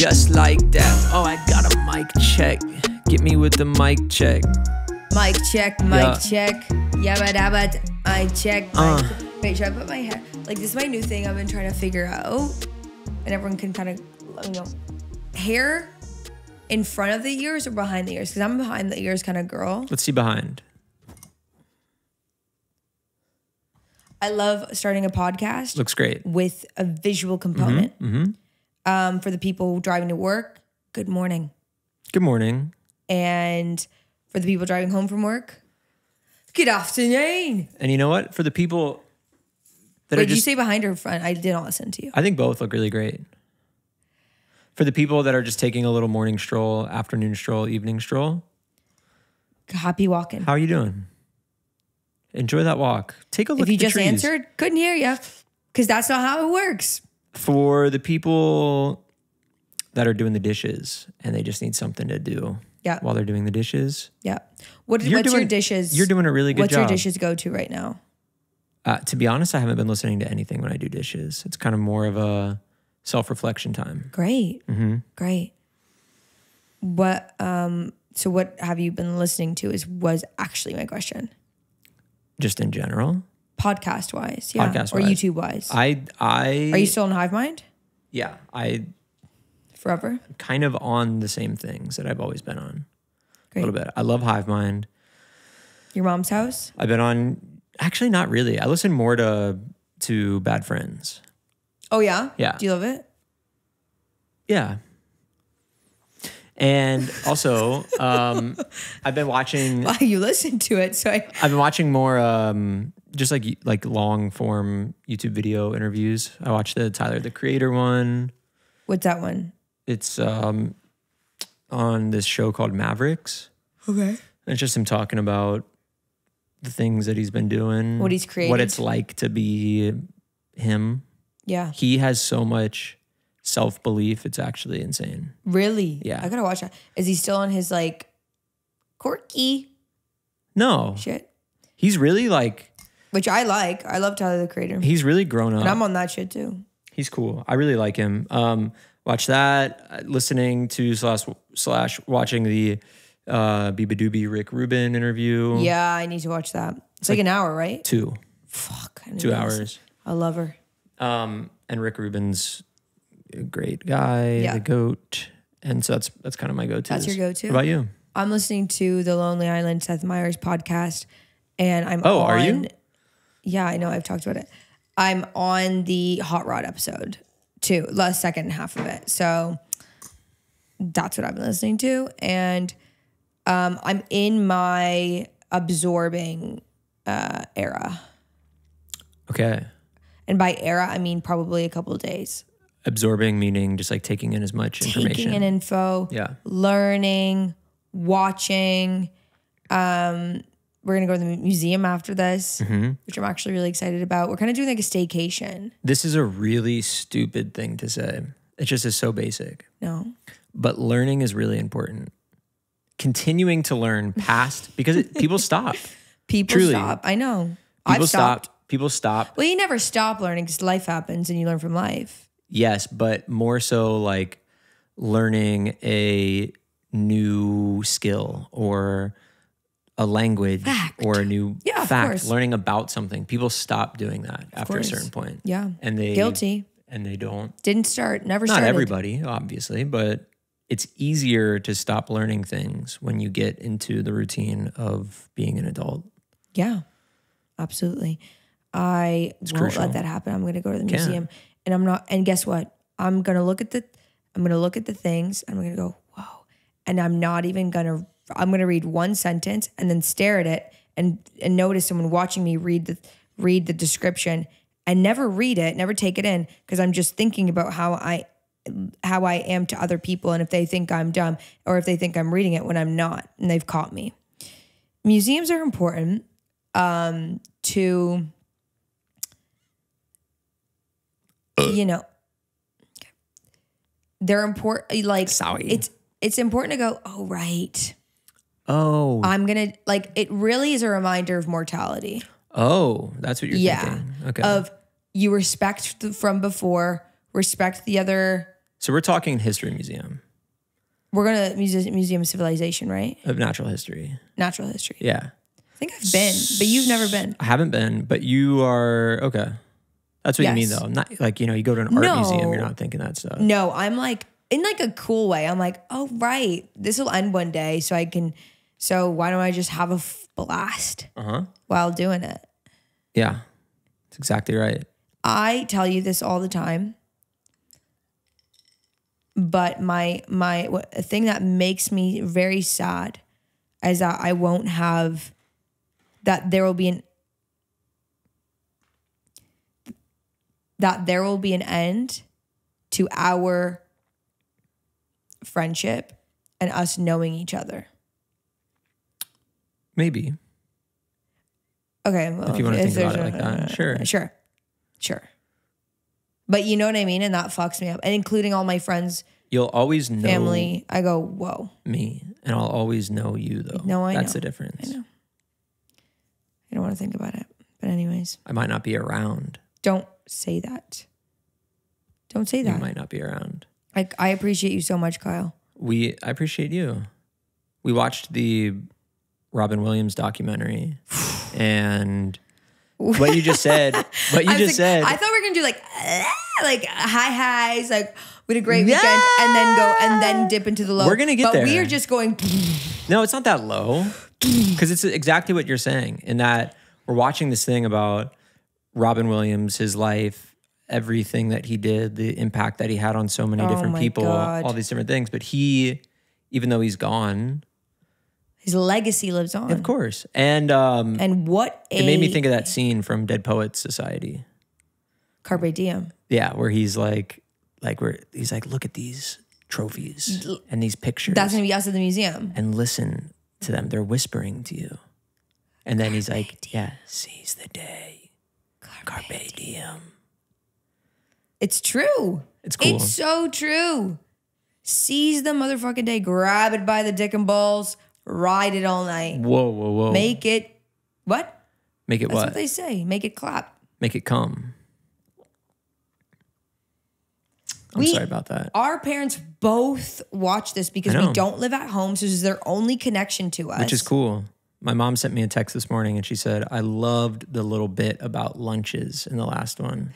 just like that. Oh, I got a mic check. Get me with the mic check. Mic check, mic check. Yabba dabba, mic check. Wait, should I put my hair? Like, this is my new thing I've been trying to figure out. And everyone can kind of, you know, hair in front of the ears or behind the ears? Because I'm a behind the ears kind of girl. Let's see behind. I love starting a podcast. Looks great. With a visual component. For the people driving to work, good morning. Good morning. And for the people driving home from work, good afternoon. And you know what? For the people that Wait, did you say behind or front? I didn't listen to you. I think both look really great. For the people that are just taking a little morning stroll, afternoon stroll, evening stroll. Happy walking. How are you doing? Enjoy that walk. Take a look at the trees. If you just answered, couldn't hear you. Because that's not how it works. For the people that are doing the dishes and they just need something to do while they're doing the dishes. Yeah. What's your dishes? You're doing a really good job. What's your dishes go to right now? To be honest, I haven't been listening to anything when I do dishes. It's kind of more of a self-reflection time. Great. Great. What, so what have you been listening to was actually my question. Just in general? Podcast wise, yeah. Podcast or wise. YouTube wise. Are you still in Hive Mind? Yeah. Forever? Kind of on the same things that I've always been on. Great. A little bit. I love Hive Mind. Your mom's house? I've been on, actually not really. I listen more to Bad Friends. Oh yeah? Yeah. Do you love it? Yeah. And also, I've been watching. Well, you listen to it, so I've been watching more, just like long form YouTube video interviews. I watched the Tyler the Creator one. What's that one? It's on this show called Mavericks. Okay. And it's just him talking about the things that he's been doing, what he's created, what it's like to be him. Yeah. He has so much self-belief. It's actually insane. Really? Yeah. I gotta watch that. Is he still on his like quirky No. shit? He's really like. Which I like. I love Tyler the Creator. He's really grown up. And I'm on that shit too. He's cool. I really like him. Watch that. Listening to slash watching the Biba Doobie Rick Rubin interview. Yeah, I need to watch that. It's like an hour, right? 2. Fuck. 2 hours. I love her. And Rick Rubin's a great guy, the GOAT. And so that's kind of my go-to. That's your go-to? What about you? I'm listening to the Lonely Island Seth Meyers podcast, and I'm on... are you? Yeah, I know. I've talked about it. I'm on the Hot Rod episode too, the second half of it. So that's what I've been listening to. And I'm in my absorbing era. Okay. And by era, I mean probably a couple of days. Absorbing meaning just like taking in as much information. Taking in info. Yeah. Learning, watching. We're going to go to the museum after this, which I'm actually really excited about. We're kind of doing like a staycation. This is a really stupid thing to say. It just is so basic. No. But learning is really important. Continuing to learn past, because people stop. People stop. I know. I've stopped. People stop. Well, you never stop learning because life happens and you learn from life. Yes, but more so like learning a new skill or a language or a new fact, learning about something. People stop doing that after a certain point. Yeah. And they guilty. And they don't. Didn't start, never started. Not everybody, obviously, but it's easier to stop learning things when you get into the routine of being an adult. Yeah, absolutely. I won't let that happen. I'm going to go to the museum and I'm not, and guess what? I'm going to look at the things and I'm going to go, whoa. And I'm not even going to, I'm going to read one sentence and then stare at it and notice someone watching me read the description and never read it, never take it in because I'm just thinking about how I am to other people and if they think I'm dumb or if they think I'm reading it when I'm not and they've caught me. Museums are important to, you know, they're important. Like it's important to go, oh, right. Oh. I'm going to, like, it really is a reminder of mortality. Oh, that's what you're thinking. Okay. Of you respect from before, respect the other So we're talking history museum. We're going to Museum of Civilization, right? Of natural history. Natural history. Yeah. I think I've been, but you've never been. I haven't been, but you are, okay. That's what you mean though. I'm not like, you go to an art museum, you're not thinking that stuff. No, I'm like, in like a cool way. I'm like, oh, right. This will end one day so why don't I just have a blast while doing it? Yeah, that's exactly right. I tell you this all the time. But a thing that makes me very sad is that I won't have, that there will be an end to our friendship and us knowing each other. Maybe. Okay. Well, if you want to think about it like that. Sure. But you know what I mean? And that fucks me up. And including all my friends. You'll always know. Family. I go, whoa. Me. And I'll always know you though. No, I know. That's the difference. I know. I don't want to think about it. But anyways. I might not be around. Don't say that. Don't say that. You might not be around. I appreciate you so much, Kyle. I appreciate you. We watched the Robin Williams documentary and what you just said, I thought we were going to do like highs, like we had a great weekend and then dip into the low. We're going to get there. But we are just going. No, it's not that low because it's exactly what you're saying in that we're watching this thing about Robin Williams, his life, everything that he did, the impact that he had on so many different people, all these different things. But even though he's gone, his legacy lives on. Of course. And it made me think of that scene from Dead Poets Society. Carpe Diem. Yeah, where he's like, look at these trophies and these pictures. That's going to be us at the museum. And listen to them. They're whispering to you. And then he's like, yeah, seize the day. Carpe diem. It's true. It's cool. It's so true. Seize the motherfucking day. Grab it by the dick and balls. Ride it all night. Whoa. Make it, what? Make it That's what? what they say. Make it clap. Make it come. I'm sorry about that. Our parents both watch this because we don't live at home, so this is their only connection to us. Which is cool. My mom sent me a text this morning and she said, I loved the little bit about lunches in the last one.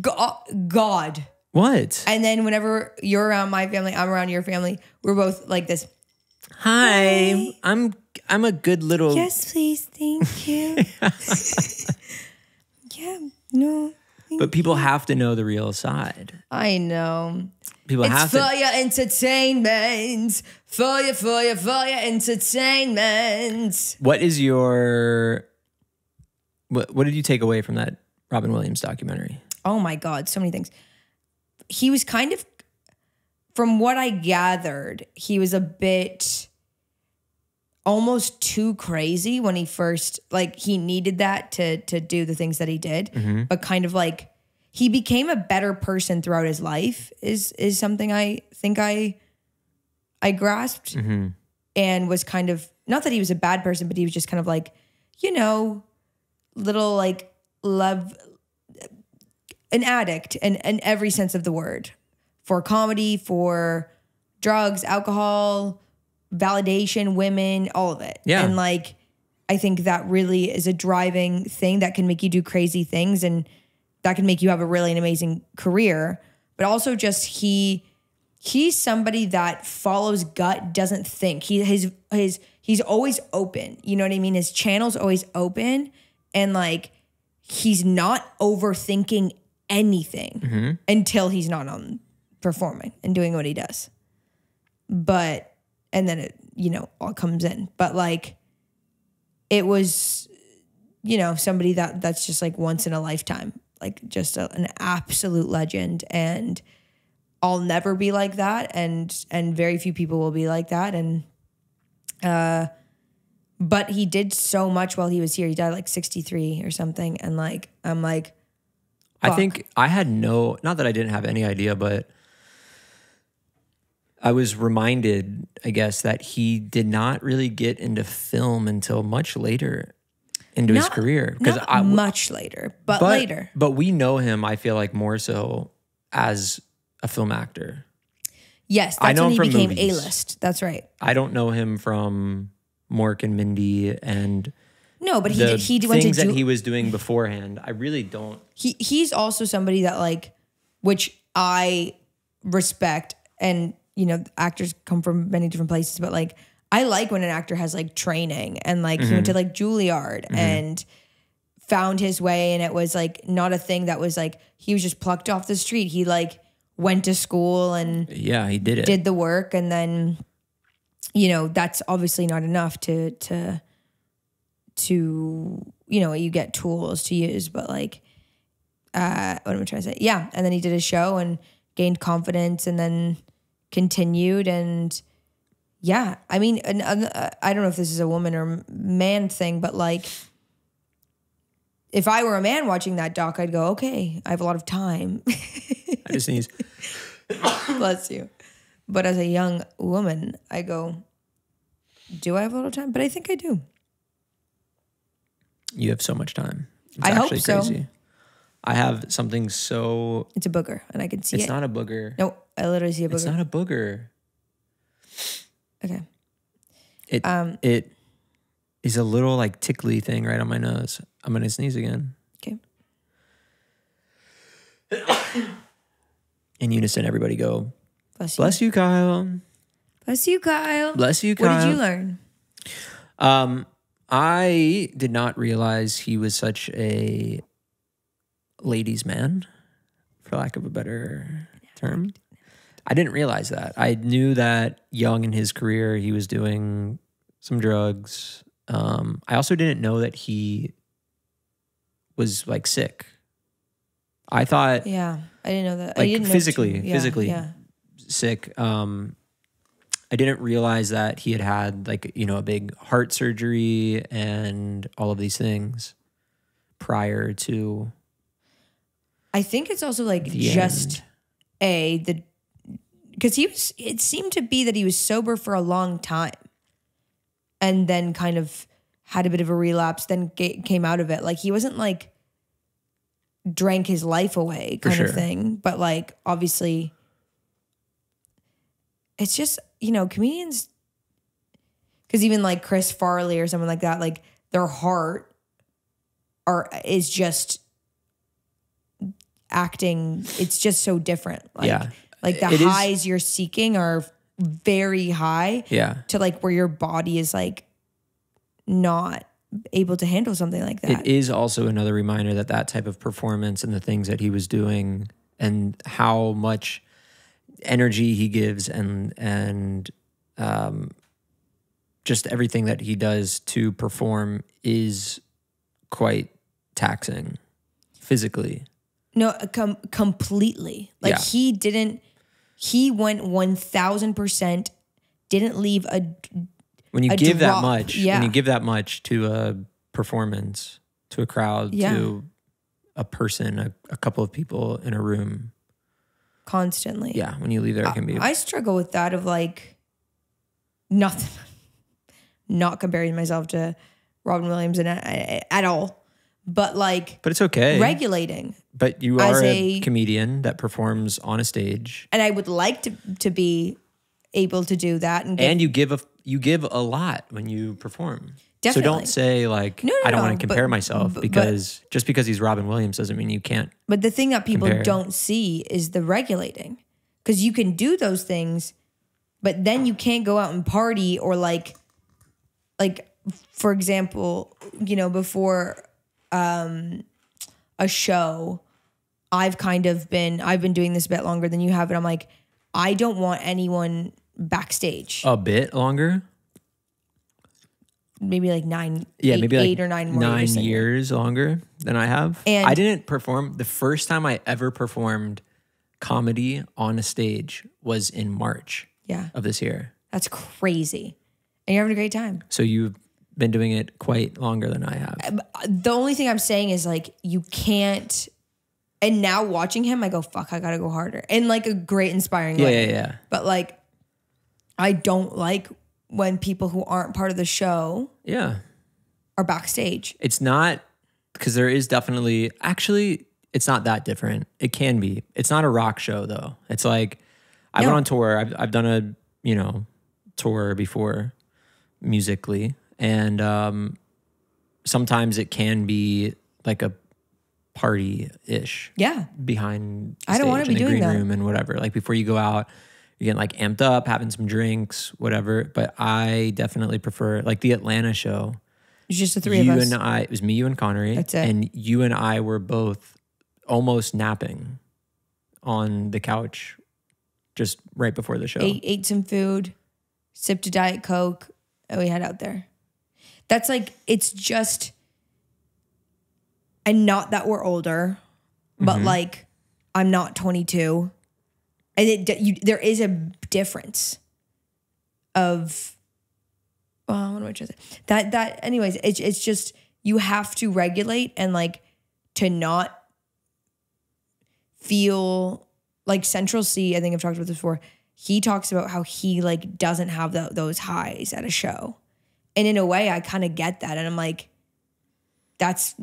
God. What? And then whenever you're around my family, I'm around your family, we're both like this. Hi. I'm a good little. Yes, please. Thank you. Yeah. No. But people have to know the real side. I know. People have to. It's for your entertainment. For your entertainment. What is your... What did you take away from that Robin Williams documentary? Oh my God, so many things. He was kind of, from what I gathered, he was a bit almost too crazy when he first, like he needed that to do the things that he did, but kind of like he became a better person throughout his life is something I think I grasped and was kind of, not that he was a bad person, but he was just kind of like, little like love, an addict in every sense of the word, for comedy, for drugs, alcohol, validation, women, all of it. Yeah. And like, I think that really is a driving thing that can make you do crazy things and that can make you have a really an amazing career. But also just he's somebody that follows gut, doesn't think. He's always open. You know what I mean? His channel's always open and like he's not overthinking anything until he's not on performing and doing what he does. But, and then it, all comes in. But like, it was, somebody that's just like once in a lifetime, like just an absolute legend. And I'll never be like that. And very few people will be like that. And, but he did so much while he was here. He died like 63 or something. And like, I'm like, fuck. I think I had not that I didn't have any idea, but I was reminded, I guess, that he did not really get into film until much later into his career. Not much later, but later. But we know him, I feel like, more so as a film actor. Yes, that's when he became A-list. That's right. I don't know him from Mork and Mindy and no, but he went to things that he was doing beforehand. I really don't. He's also somebody that like, which I respect, and you know, actors come from many different places, but like I like when an actor has like training and like he went to like Juilliard and found his way, and it was like not a thing that was like he was just plucked off the street. He like went to school and he did the work, and then you know that's obviously not enough to you know, you get tools to use, but like what am I trying to say? Yeah, and then he did a show and gained confidence, and then continued, and yeah, I mean, I don't know if this is a woman or man thing, but like if I were a man watching that doc, I'd go, okay, I have a lot of time. I just sneeze. Bless you. But as a young woman, I go, do I have a lot of time? But I think I do. You have so much time. It's I actually hope so. crazy. I have something so... It's a booger, and I can see it. It's not a booger. No, I literally see a booger. It's not a booger. Okay. It is a little like tickly thing right on my nose. I'm going to sneeze again. Okay. In unison, everybody go, Bless you. Bless you, Kyle. Bless you, Kyle. Bless you, Kyle. What did you learn? I did not realize he was such a ladies' man, for lack of a better term. I didn't realize that. I knew that young in his career, he was doing some drugs. I also didn't know that he was like sick. I thought... Yeah, I didn't know that. Like I didn't physically know sick. I didn't realize that he had like, you know, a big heart surgery and all of these things prior to... I think it's also like just because it seemed to be that he was sober for a long time and then kind of had a bit of a relapse, then came out of it. Like he wasn't like drank his life away kind of thing. But like, obviously it's just, you know, comedians, because even like Chris Farley or someone like that, like their heart is just acting. It's just so different. Like, like the highs you're seeking are very high. Yeah. To like where your body is like not able to handle something like that. It is also another reminder that that type of performance and the things that he was doing and how much energy he gives and just everything that he does to perform is quite taxing physically. No, completely. Like he went 1000%, didn't leave when you give that much, when you give that much to a performance, to a crowd, to a person, a couple of people in a room. Constantly. Yeah, when you leave there, it can be. I struggle with that of like nothing, not comparing myself to Robin Williams at all. But like, but it's okay. Regulating. But you are a comedian that performs on a stage, and I would like to be able to do that. And you give a lot when you perform. Definitely. So don't say like I don't want to compare myself because just because he's Robin Williams doesn't mean you can't. But the thing that people don't see is the regulating, because you can do those things, but then you can't go out and party or like for example, you know, before a show, I've been doing this a bit longer than you have, and I'm like, I don't want anyone backstage. A bit longer? Maybe like 9, maybe 8 or 9 more 9 years longer than I have. And I didn't perform. The first time I ever performed comedy on a stage was in March of this year. That's crazy. And you're having a great time. So you've been doing it quite longer than I have. The only thing I'm saying is like, you can't, and now watching him, I go, fuck, I gotta go harder. In like a great inspiring way. Yeah. But like, I don't like when people who aren't part of the show are backstage. It's not, because there is definitely, actually, it's not that different. It can be. It's not a rock show though. It's like, I went on tour. I've done a, tour before musically. And sometimes it can be like a party-ish. Yeah. Behind the I don't want to be in the doing green that. room and whatever. Like before you go out, you're getting like amped up, having some drinks, whatever. But I definitely prefer like the Atlanta show. It's just the three of us. It was me, you, and Connery. That's it. And you and I were both almost napping on the couch just right before the show. Ate some food, sipped a Diet Coke, and we head out there. That's like, it's just, and not that we're older, but like, I'm not 22. And there is a difference of, well, what am I trying to say? That anyways, it's just, you have to regulate and like to not feel like Central C. I think I've talked about this before. He talks about how he like doesn't have those highs at a show. And in a way, I kind of get that. And I'm like, that's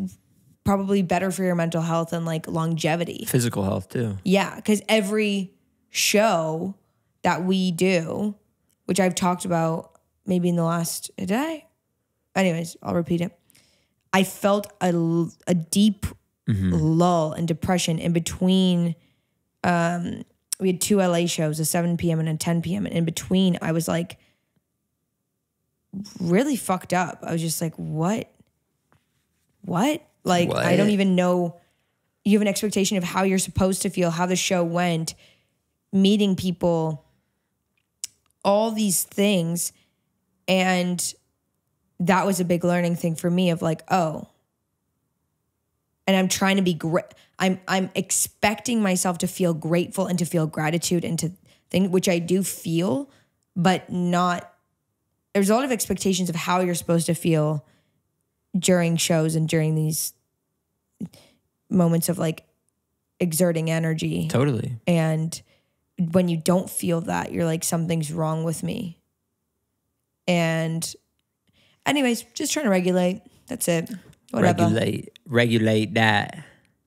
probably better for your mental health and like longevity. Physical health too. Yeah, because every show that we do, which I've talked about maybe in the last day. Anyways, I'll repeat it. I felt a deep lull and depression in between. We had 2 LA shows, a 7 p.m. and a 10 p.m. And in between, I was like really fucked up. I was just like, what? Like, what? I don't even know. You have an expectation of how you're supposed to feel, how the show went, meeting people, all these things. And that was a big learning thing for me of like, oh, and I'm trying to be great. I'm expecting myself to feel grateful and to feel gratitude and to think, which I do feel, but not, there's a lot of expectations of how you're supposed to feel during shows and during these moments of like exerting energy. Totally. And when you don't feel that, you're like, something's wrong with me. And anyways, just trying to regulate. That's it. Whatever. Regulate that.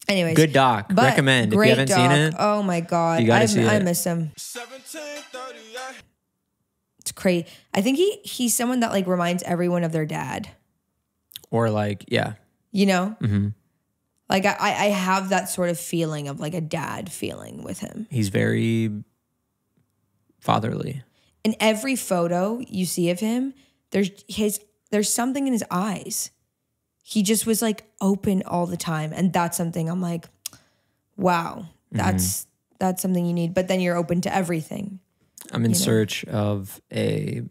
Anyways. Good doc. Recommend. If you haven't seen it. Oh my God. You gotta see it. I miss him. It's crazy. I think he's someone that like reminds everyone of their dad. Or like, yeah. You know? Mm-hmm. Like I have that sort of feeling of like a dad feeling with him. He's very fatherly. In every photo you see of him, there's something in his eyes. He just was like open all the time. And that's something I'm like, wow, that's something you need. But then you're open to everything. I'm in search of I'm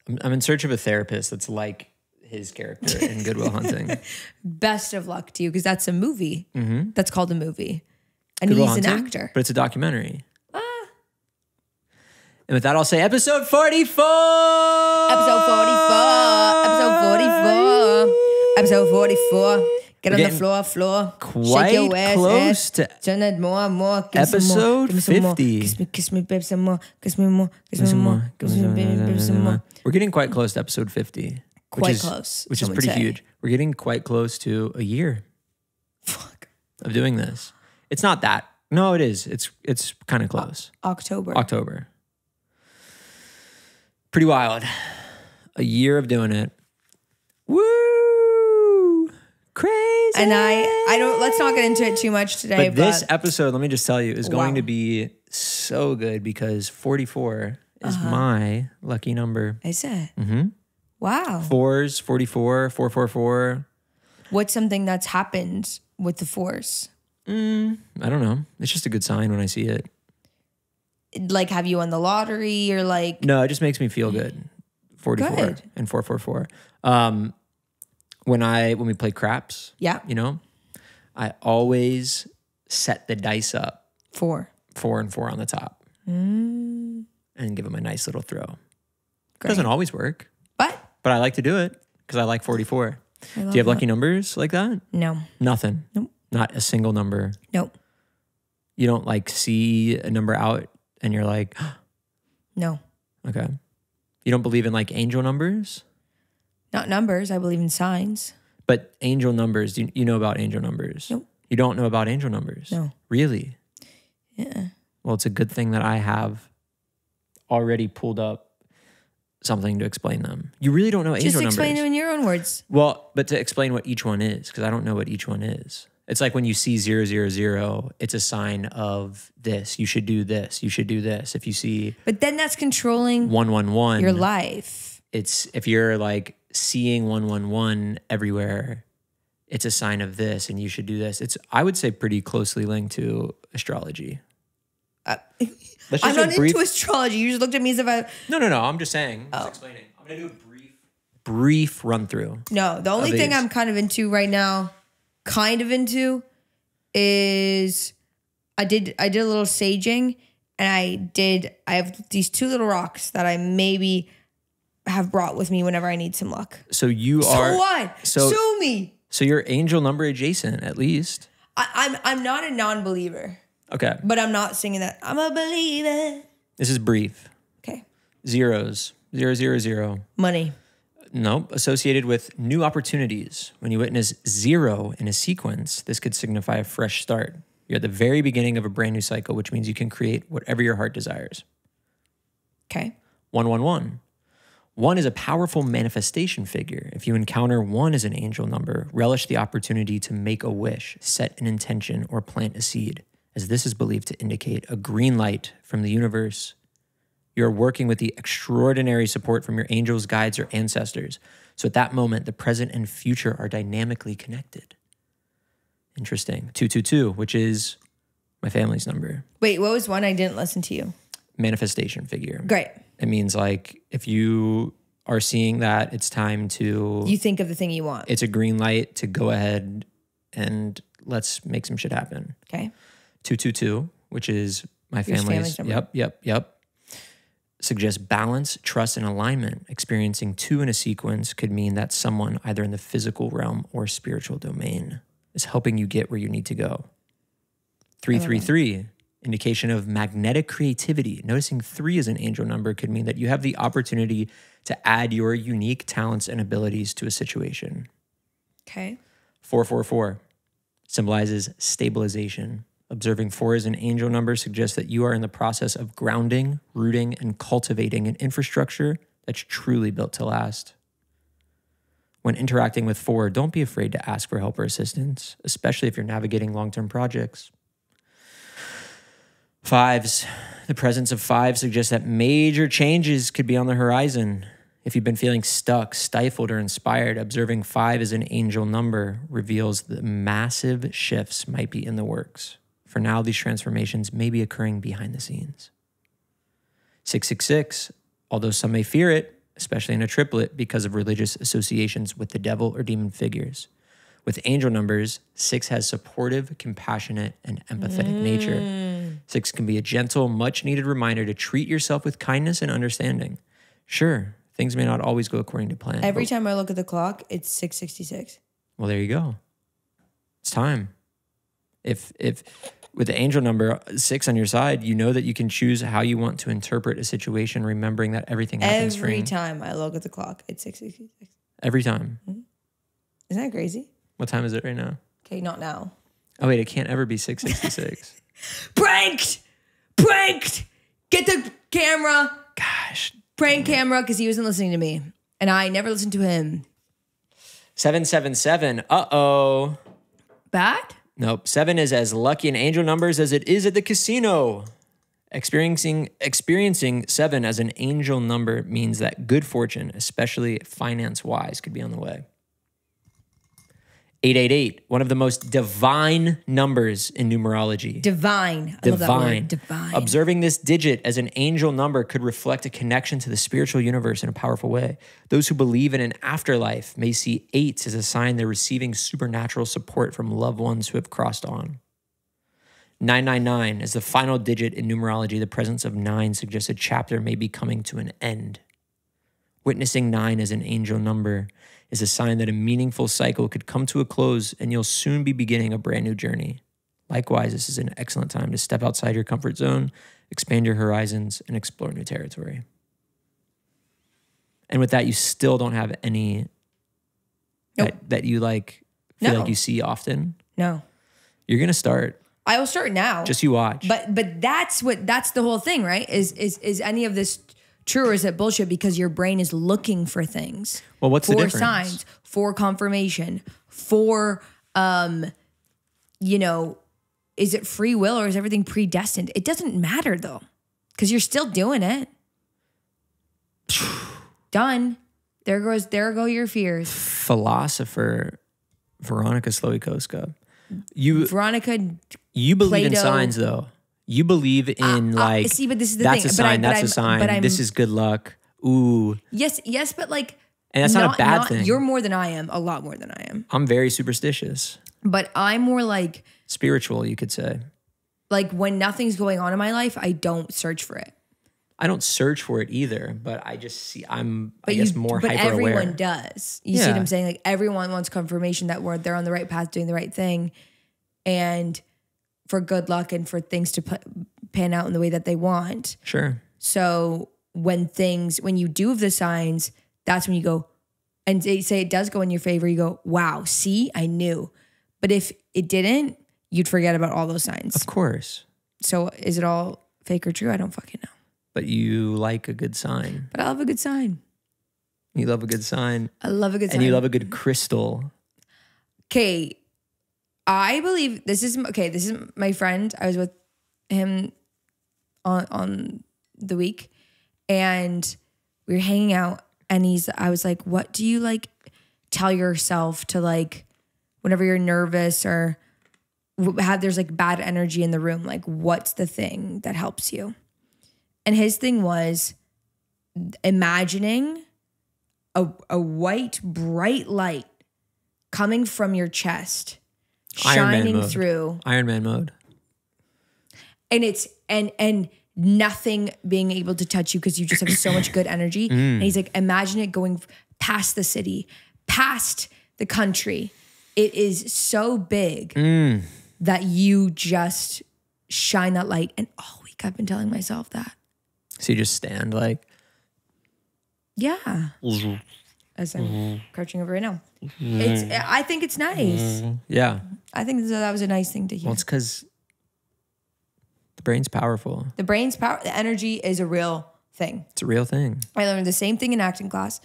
in search of a therapist that's like his character in Good Will Hunting. Best of luck to you, because that's a movie. That's called a movie. And Good Will he's Hunting, an actor. But it's a documentary. And with that, I'll say episode 44! Episode 44. Get on the floor. Quite shake your ass, close to turn it more and more. episode 50. Kiss me, babe, some more. Kiss me more. Kiss me more. Kiss me, baby, some more. We're getting quite close to episode 50. Quite close. Which is pretty huge. We're getting quite close to a year. Fuck. Of doing this. It's not that. No, it is. It's kind of close. October. Pretty wild. A year of doing it. Woo! Crazy. And I don't, let's not get into it too much today. But this episode, let me just tell you, is going to be so good because 44 is my lucky number. Is it? Mm-hmm. Wow. 4s, 44, 444. What's something that's happened with the 4s? I don't know. It's just a good sign when I see it. Like, have you won the lottery or like? No, it just makes me feel good. 44 good. And 444. When we play craps, I always set the dice up 4 and 4 on the top, and give them a nice little throw. Great. Doesn't always work, but I like to do it because I like 44. Do you have lucky numbers like that? No, nothing. Nope, not a single number. Nope. You don't like see a number out and you're like, no. Okay. You don't believe in like angel numbers? Not numbers. I believe in signs. But angel numbers, do you know about angel numbers? Nope. You don't know about angel numbers? No. Really? Yeah. Well, it's a good thing that I have already pulled up something to explain them. You really don't know angel numbers. Just explain them in your own words. Well, but to explain what each one is, because I don't know what each one is. It's like when you see 000, it's a sign of this. You should do this. You should do this. If you see... But then that's controlling 111. Your life. It's if you're like seeing 111 everywhere, it's a sign of this and you should do this. It's, I would say, pretty closely linked to astrology. I'm not into astrology. You just looked at me as if I... No. I'm just saying. I'm just explaining. I'm going to do a brief run through. No, the only thing I'm kind of into right now, is I did a little saging, and I have these 2 little rocks that I maybe have brought with me whenever I need some luck. So you are... So what? Sue me. So you're angel number adjacent, at least. I'm not a non-believer. Okay. But I'm not singing that. I'm a believer. This is brief. Okay. Zeros. 000. Money. Nope. Associated with new opportunities. When you witness 0 in a sequence, this could signify a fresh start. You're at the very beginning of a brand new cycle, which means you can create whatever your heart desires. Okay. 111. 1 is a powerful manifestation figure. If you encounter 1 as an angel number, relish the opportunity to make a wish, set an intention, or plant a seed, as this is believed to indicate a green light from the universe. You're working with the extraordinary support from your angels, guides, or ancestors. So at that moment, the present and future are dynamically connected. Interesting. 222, which is my family's number. Wait, what was 1? I didn't listen to you. Manifestation figure. Great. It means like if you are seeing that, it's time to... You think of the thing you want. It's a green light to go ahead and let's make some shit happen. Okay. 222, which is my family's number. Yep. Suggests balance, trust, and alignment. Experiencing 2 in a sequence could mean that someone, either in the physical realm or spiritual domain, is helping you get where you need to go. 333, indication of magnetic creativity. Noticing 3 as an angel number could mean that you have the opportunity to add your unique talents and abilities to a situation. Okay. 444 symbolizes stabilization. Observing 4 as an angel number suggests that you are in the process of grounding, rooting, and cultivating an infrastructure that's truly built to last. When interacting with 4, don't be afraid to ask for help or assistance, especially if you're navigating long-term projects. 5s. The presence of 5 suggests that major changes could be on the horizon. If you've been feeling stuck, stifled, or inspired, observing 5 as an angel number reveals that massive shifts might be in the works. For now, these transformations may be occurring behind the scenes. 666, although some may fear it, especially in a triplet because of religious associations with the devil or demon figures. With angel numbers, 6 has supportive, compassionate, and empathetic nature. 6 can be a gentle, much-needed reminder to treat yourself with kindness and understanding. Sure, things may not always go according to plan. Every time I look at the clock, it's 6:66. Well, there you go. It's time. If with the angel number 6 on your side, you know that you can choose how you want to interpret a situation, remembering that everything happens for you. Every time I look at the clock, it's 6:66. Every time. Mm-hmm. Isn't that crazy? What time is it right now? Okay, not now. Oh, wait, it can't ever be 6:66. Pranked! Get the camera. Gosh. Prank camera, because he wasn't listening to me. And I never listened to him. 777. Uh-oh. Bad? Nope. 7 is as lucky in angel numbers as it is at the casino. Experiencing 7 as an angel number means that good fortune, especially finance-wise, could be on the way. 888, one of the most divine numbers in numerology. Divine. I love that word. Divine. Observing this digit as an angel number could reflect a connection to the spiritual universe in a powerful way. Those who believe in an afterlife may see 8s as a sign they're receiving supernatural support from loved ones who have crossed on. 999 is the final digit in numerology. The presence of 9 suggests a chapter may be coming to an end. Witnessing 9 as an angel number is a sign that a meaningful cycle could come to a close and you'll soon be beginning a brand new journey. Likewise, this is an excellent time to step outside your comfort zone, expand your horizons, and explore new territory. And with that, you still don't have any that you like feel like you see often? No. You're going to start. I will start now. Just you watch. But that's the whole thing, right? Is any of this true or is it bullshit because your brain is looking for things? Well, what's the difference? For signs, for confirmation, for, you know, is it free will or is everything predestined? It doesn't matter though, because you're still doing it. Done. There go your fears. Philosopher Veronika Slowikowska. Veronika, you believe in signs though. You believe in like, see, but this is the that's thing. A sign, that's a sign. This is good luck. Ooh. Yes, but like, and that's not a bad thing. You're more than I am, a lot more than I am. I'm very superstitious. But I'm more like spiritual, you could say. Like when nothing's going on in my life, I don't search for it. I don't search for it either, but I just see I guess more hyper aware. But everyone does. You see what I'm saying? Like everyone wants confirmation that they're on the right path, doing the right thing, and for good luck and for things to pan out in the way that they want. Sure. So when you do have the signs, that's when you go, and they say it does go in your favor. You go, wow, see, I knew. But if it didn't, you'd forget about all those signs. Of course. So is it all fake or true? I don't fucking know. But you like a good sign. But I love a good sign. You love a good sign. I love a good sign. And you love a good crystal. Okay. I believe this is my friend. I was with him on the week and we were hanging out and I was like, what do you like tell yourself to like, whenever you're nervous or there's like bad energy in the room, like what's the thing that helps you? And his thing was imagining a white, bright light coming from your chest, shining through. Iron Man mode. And it's and nothing being able to touch you because you just have so much good energy. And he's like, imagine it going past the city, past the country. It is so big that you just shine that light. And all week I've been telling myself that. So you just stand like. Yeah. As I'm crouching over right now. I think it's nice. Yeah. I think that was a nice thing to hear. Well, it's because the brain's powerful. The energy is a real thing. It's a real thing. I learned the same thing in acting class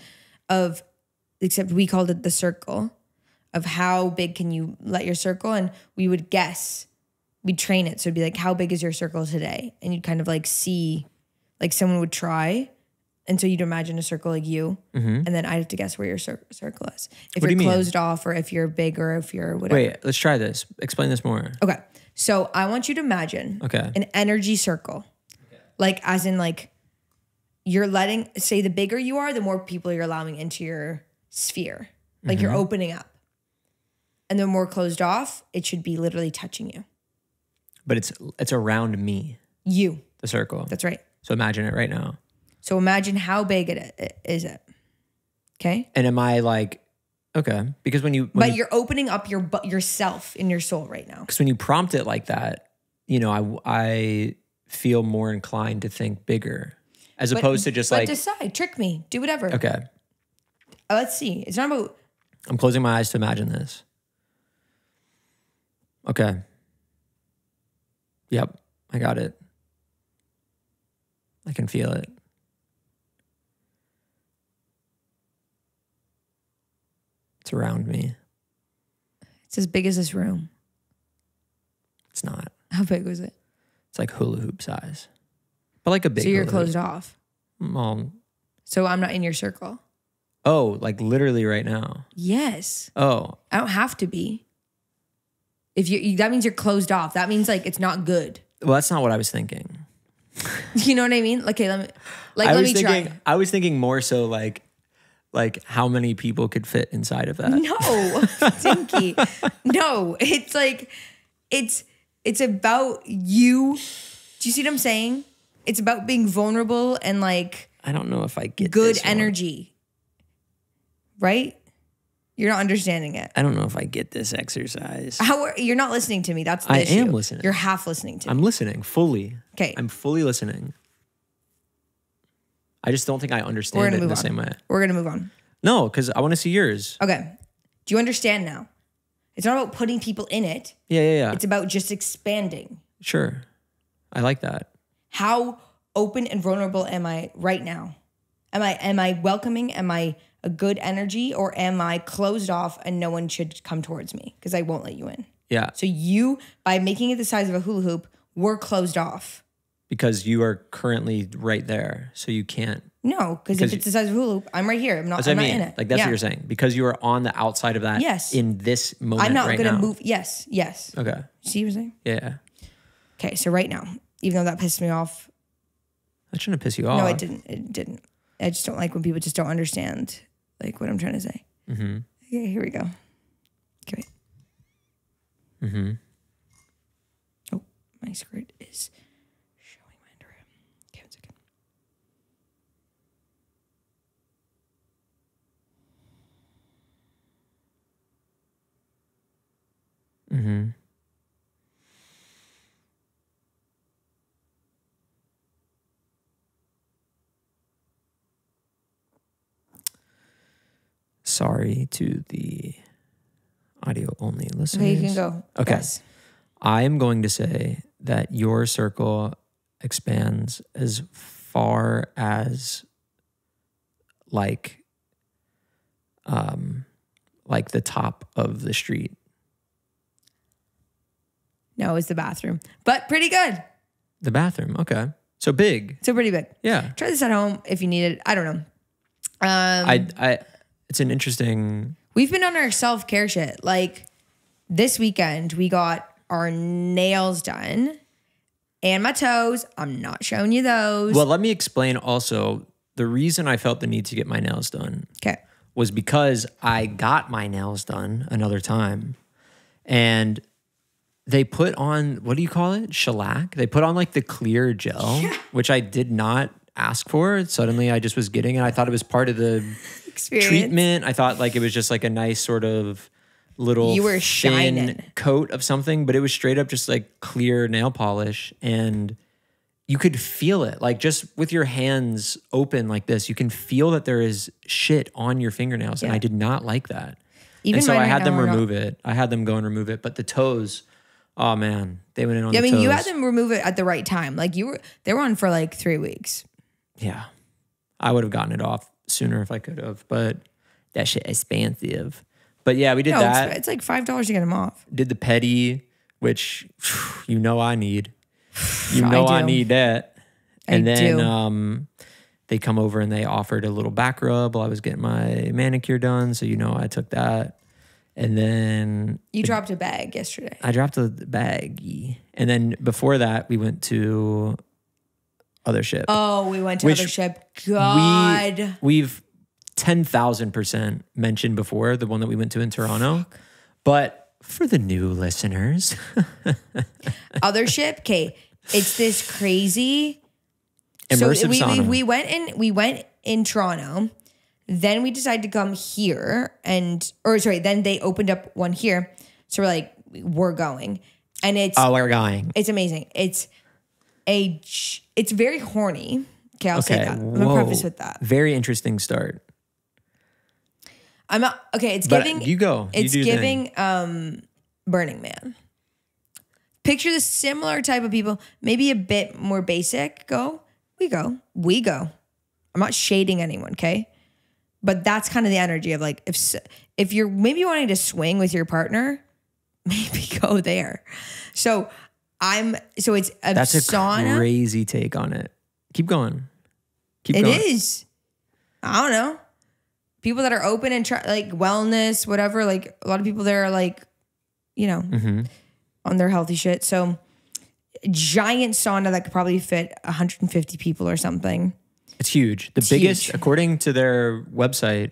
except we called it the circle of how big can you let your circle, and we would guess. We'd train it. So it'd be like, how big is your circle today? And you'd kind of like see, like someone would try. And so you'd imagine a circle like you, and then I'd have to guess where your circle is. If you're closed off or if you're big or if you're whatever. Wait, let's try this. Explain this more. Okay. So I want you to imagine an energy circle. Okay. Like as in like you're say the bigger you are, the more people you're allowing into your sphere. Like you're opening up. And the more closed off, it should be literally touching you. But it's around me. You. The circle. That's right. So imagine it right now. So imagine how big it is. Okay? And am I like, okay. Because But you're opening up yourself in your soul right now. Because when you prompt it like that, you know, I feel more inclined to think bigger. As opposed to just like. Decide. Trick me. Do whatever. Okay. Let's see. It's not about. I'm closing my eyes to imagine this. Okay. Yep. I got it. I can feel it. It's around me. It's as big as this room. It's not. How big was it? It's like hula hoop size. But like a big So you're hula closed hoop. off. So I'm not in your circle. Oh, like literally right now. Yes. Oh. I don't have to be. If that means you're closed off. That means like it's not good. Well, that's not what I was thinking. You know what I mean? Okay, let me try. I was thinking more so like how many people could fit inside of that. No, Dinky. No, it's like, it's about you. Do you see what I'm saying? It's about being vulnerable and like. I don't know if I get good energy. Right? You're not understanding it. I don't know if I get this exercise. You're not listening to me. That's the issue. I am listening. You're half listening to me. I'm listening fully. Okay. I'm fully listening. I just don't think I understand it in the same way. We're going to move on. No, because I want to see yours. Okay. Do you understand now? It's not about putting people in it. Yeah. It's about just expanding. Sure. I like that. How open and vulnerable am I right now? Am I welcoming? Am I a good energy, or am I closed off and no one should come towards me because I won't let you in? Yeah. So you, by making it the size of a hula hoop, we're closed off. Because you are currently right there, so you can't. No, because if it's the size of a hula hoop, I'm right here. I'm not in it. Like, that's what you're saying. Because you are on the outside of that. Yes. In this moment, I'm not right going to now. move. Yes. Okay. See what I'm saying? Yeah. Okay, so right now, even though that pissed me off. That shouldn't piss you off. No, it didn't. It didn't. I just don't like when people just don't understand like what I'm trying to say. Mm-hmm. Okay, here we go. Okay. Mm-hmm. Oh, my skirt is showing my underwear. Okay, 1 second. Mm-hmm. Sorry to the audio only listeners. Okay, you can go. Okay. Yes. I am going to say that your circle expands as far as like the top of the street. No, it's the bathroom, but pretty good. The bathroom. Okay. So big. So pretty big. Yeah. Try this at home if you need it. I don't know. It's an interesting. We've been on our self-care shit. Like this weekend, we got our nails done and my toes. I'm not showing you those. Well, let me explain also the reason I felt the need to get my nails done. Okay. Was because I got my nails done another time and they put on, what do you call it? Shellac. They put on like the clear gel, which I did not ask for. Suddenly I just was getting it. I thought it was part of the treatment. I thought like it was just like a nice sort of little thin coat of something, but it was straight up just like clear nail polish, and you could feel it. Like just with your hands open like this, you can feel that there is shit on your fingernails, and I did not like that. And so I had them remove it. I had them go and remove it, but the toes, oh man, they went in on the toes. You had them remove it at the right time. Like they were on for like 3 weeks. Yeah. I would have gotten it off sooner if I could have, but that shit is expensive. But yeah, we did that. It's like $5 to get them off. Did the pedi, which you know I need. I need that. And then they come over and they offered a little back rub while I was getting my manicure done. So I took that. And then you dropped a bag yesterday. I dropped a bag. And then before that, we went to Othership. Oh, we went to Othership. God. We've 10,000% mentioned before, the one that we went to in Toronto. Fuck. But for the new listeners, Othership, okay, it's this crazy immersive sauna. We went in Toronto. Then we decided to come here then they opened up one here. So we're like, we're going. And we're going. It's amazing. It's very horny. Okay, I'll say that. I'm going to preface with that. Very interesting start. It's but giving. You go. It's giving Burning Man. Picture the similar type of people, maybe a bit more basic. We go. I'm not shading anyone, okay? But that's kind of the energy of like, if you're maybe wanting to swing with your partner, maybe go there. It's a sauna. A crazy take on it. Keep going. It is. I don't know. People that are open and try like wellness, whatever. Like a lot of people there are like, on their healthy shit. So giant sauna that could probably fit 150 people or something. It's huge. The biggest, according to their website,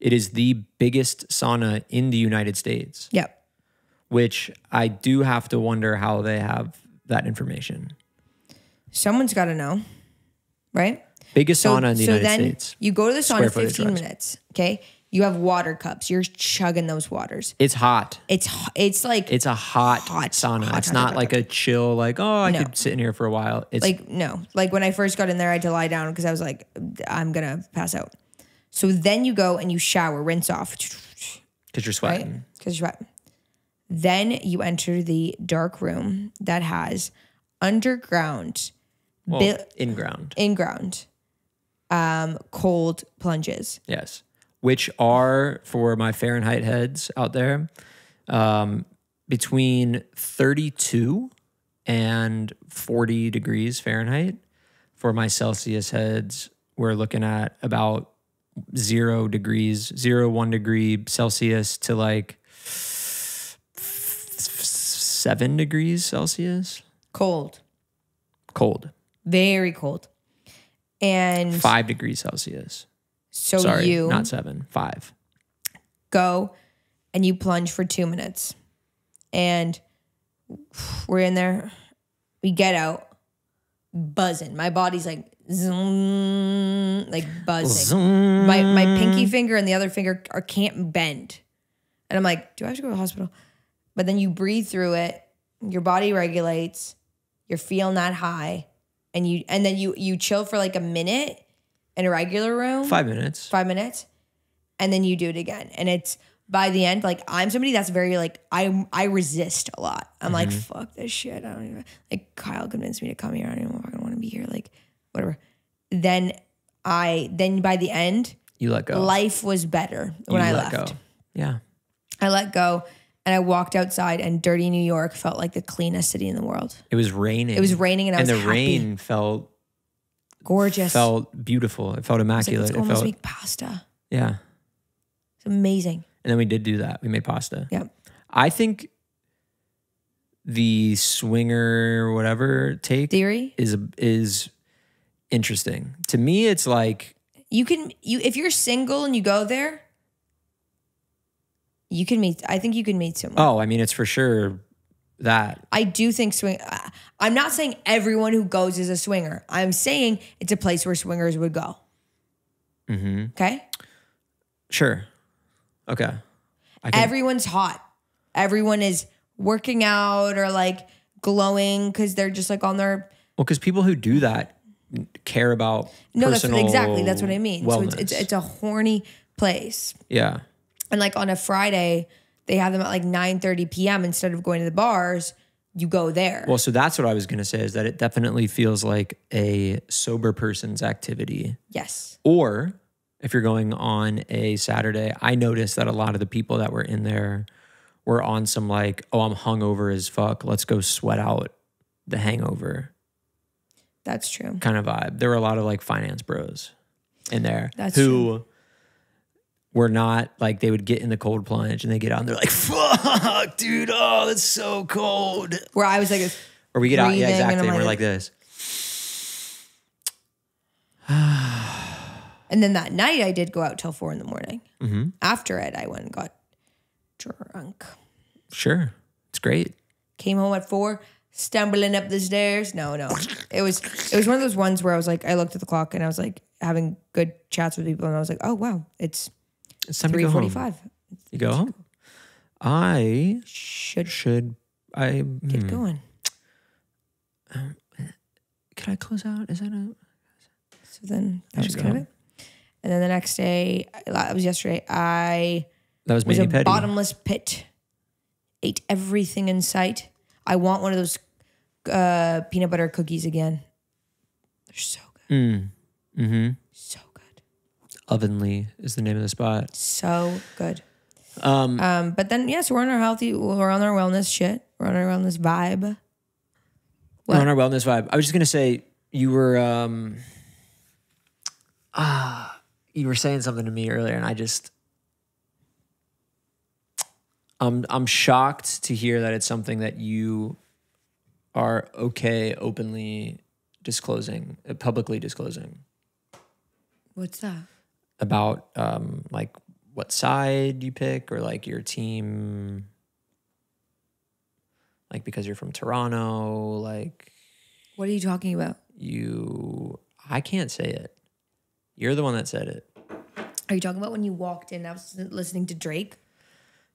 it is the biggest sauna in the United States. Yep. Which I do have to wonder how they have that information. Someone's got to know, right? Biggest sauna in the United States. So then you go to the sauna 15 minutes, okay? You have water cups. You're chugging those waters. It's hot. It's like... It's a hot sauna. It's not like a chill, like, I could sit in here for a while. It's no. Like when I first got in there, I had to lie down because I was like, I'm going to pass out. So then you go and you shower, rinse off. Because you're sweating. Right? Because you're sweating. Then you enter the dark room that has underground, in-ground, cold plunges. Yes. Which are, for my Fahrenheit heads out there, between 32 and 40 degrees Fahrenheit. For my Celsius heads, we're looking at about 1 degree Celsius to like 7 degrees Celsius. Cold. Very cold. And 5 degrees Celsius. So Sorry, you not 7, 5. Go and you plunge for 2 minutes. And we're in there. We get out. Buzzing. My body's like zoom, like buzzing. Zoom. My pinky finger and the other finger can't bend. And I'm like, do I have to go to the hospital? But then you breathe through it. Your body regulates. You're feeling that high. And then you chill for like a minute in a regular room. 5 minutes. 5 minutes. And then you do it again. And it's by the end, like I'm somebody that's very like, I resist a lot. I'm like, fuck this shit. I don't even, like Kyle convinced me to come here. I don't even fucking want to be here. Like whatever. Then by the end, you let go. Life was better when I left. Go. Yeah. I let go. And I walked outside and dirty New York felt like the cleanest city in the world. It was raining. And I was happy. Rain felt gorgeous. Felt beautiful. It felt immaculate. Let's almost make pasta. Yeah. It's amazing. And then we did do that. We made pasta. Yeah. I think the swinger whatever take theory is interesting. To me, it's like if you're single and you go there, I think you can meet someone. Oh, I mean, it's for sure that. I do think I'm not saying everyone who goes is a swinger. I'm saying it's a place where swingers would go. Mm-hmm. Okay? Sure. Okay. Everyone's hot. Everyone is working out or like glowing because they're just like on their. Well, because people who do that care about personal that's what I mean. Wellness. So it's a horny place. Yeah. And like on a Friday, they have them at like 9:30 p.m. Instead of going to the bars, you go there. Well, so that's what I was going to say is that it definitely feels like a sober person's activity. Yes. Or if you're going on a Saturday, I noticed that a lot of the people that were in there were on some like, oh, I'm hungover as fuck. Let's go sweat out the hangover. That's true. Kind of vibe. There were a lot of like finance bros in there true. Were not like they would get in the cold plunge and they get out and they're like, fuck, dude, oh, that's so cold. Where I was like, or we get out, yeah, exactly. And we're like this. And then that night I did go out till 4 a.m. Mm-hmm. After it, I went and got drunk. Sure. It's great. Came home at 4, stumbling up the stairs. No. It was one of those ones where I was like, I looked at the clock and I was like having good chats with people and I was like, oh wow, it's time 3:45. You go home? I should get going. Could I close out? Is that a... So then that was kind of it. And then the next day, that was yesterday, that was a bottomless pit. Ate everything in sight. I want one of those peanut butter cookies again. They're so good. Mm-hmm. So good. Ovenly is the name of the spot. So good. But then, so we're on our wellness shit. We're on our wellness vibe. We're on our wellness vibe. I was just going to say, you were saying something to me earlier and I'm shocked to hear that it's something that you are okay openly disclosing, publicly disclosing. What's that? About like what side you pick or like your team, like because you're from Toronto, like. What are you talking about? I can't say it. You're the one that said it. Are you talking about when you walked in? I was listening to Drake.